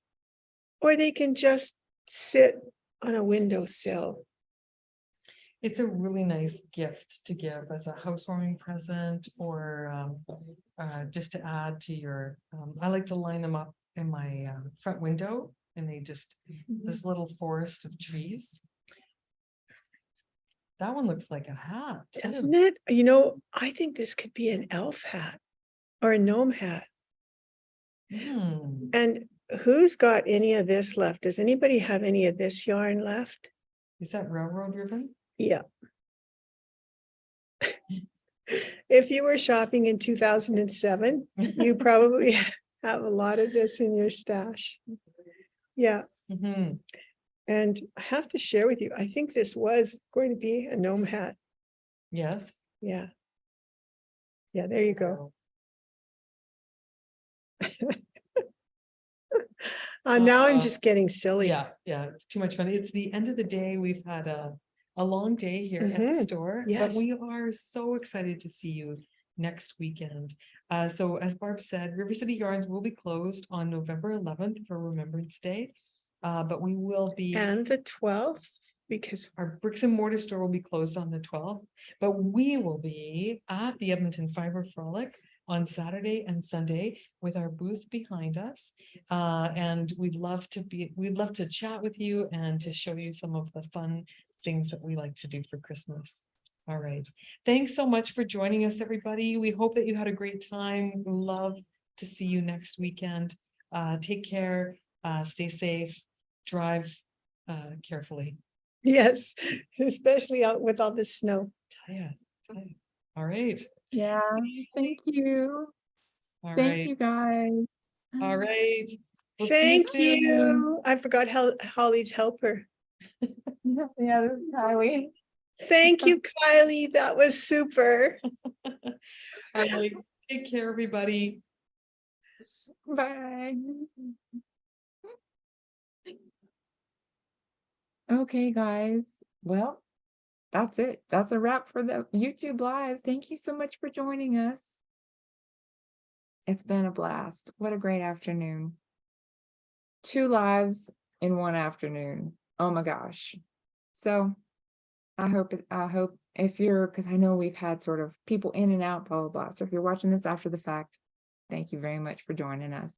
Or they can just sit on a windowsill. It's a really nice gift to give as a housewarming present, or just to add to your, I like to line them up in my front window, and they just, this little forest of trees. That one looks like a hat, too. Doesn't it? I think this could be an elf hat or a gnome hat. Hmm. And who's got any of this left? Does anybody have any of this yarn left? Is that railroad ribbon? Yeah. If you were shopping in 2007, you probably have a lot of this in your stash. Yeah. Mhm. And I have to share with you, I think this was going to be a gnome hat. Yes. Yeah. Yeah, there you go. Now I'm just getting silly. Yeah, it's too much fun. It's the end of the day. We've had a long day here at the store, but yes. we are so excited to see you next weekend. So as Barb said, River City Yarns will be closed on November 11th for Remembrance Day. But we will be, And the 12th, because our bricks and mortar store will be closed on the 12th, but we will be at the Edmonton Fiber Frolic on Saturday and Sunday with our booth behind us. And we'd love to chat with you and to show you some of the fun things that we like to do for Christmas. All right. Thanks so much for joining us, everybody. We hope that you had a great time. We love to see you next weekend. Take care, stay safe, drive carefully. yes, especially out with all this snow. Yeah. All right. Yeah, thank you. All Thank right. you guys. All right. We'll see Thank soon. you. I forgot Holly's helper. Yeah, this is Kylie. Thank you, Kylie. That was super. All right. Take care, everybody. Bye. Okay, guys. Well, that's it. That's a wrap for the YouTube Live. Thank you so much for joining us. It's been a blast. What a great afternoon. 2 lives in one afternoon. Oh my gosh. So I hope if you're, because I know we've had sort of people in and out, blah, blah, blah. So if you're watching this after the fact, thank you very much for joining us.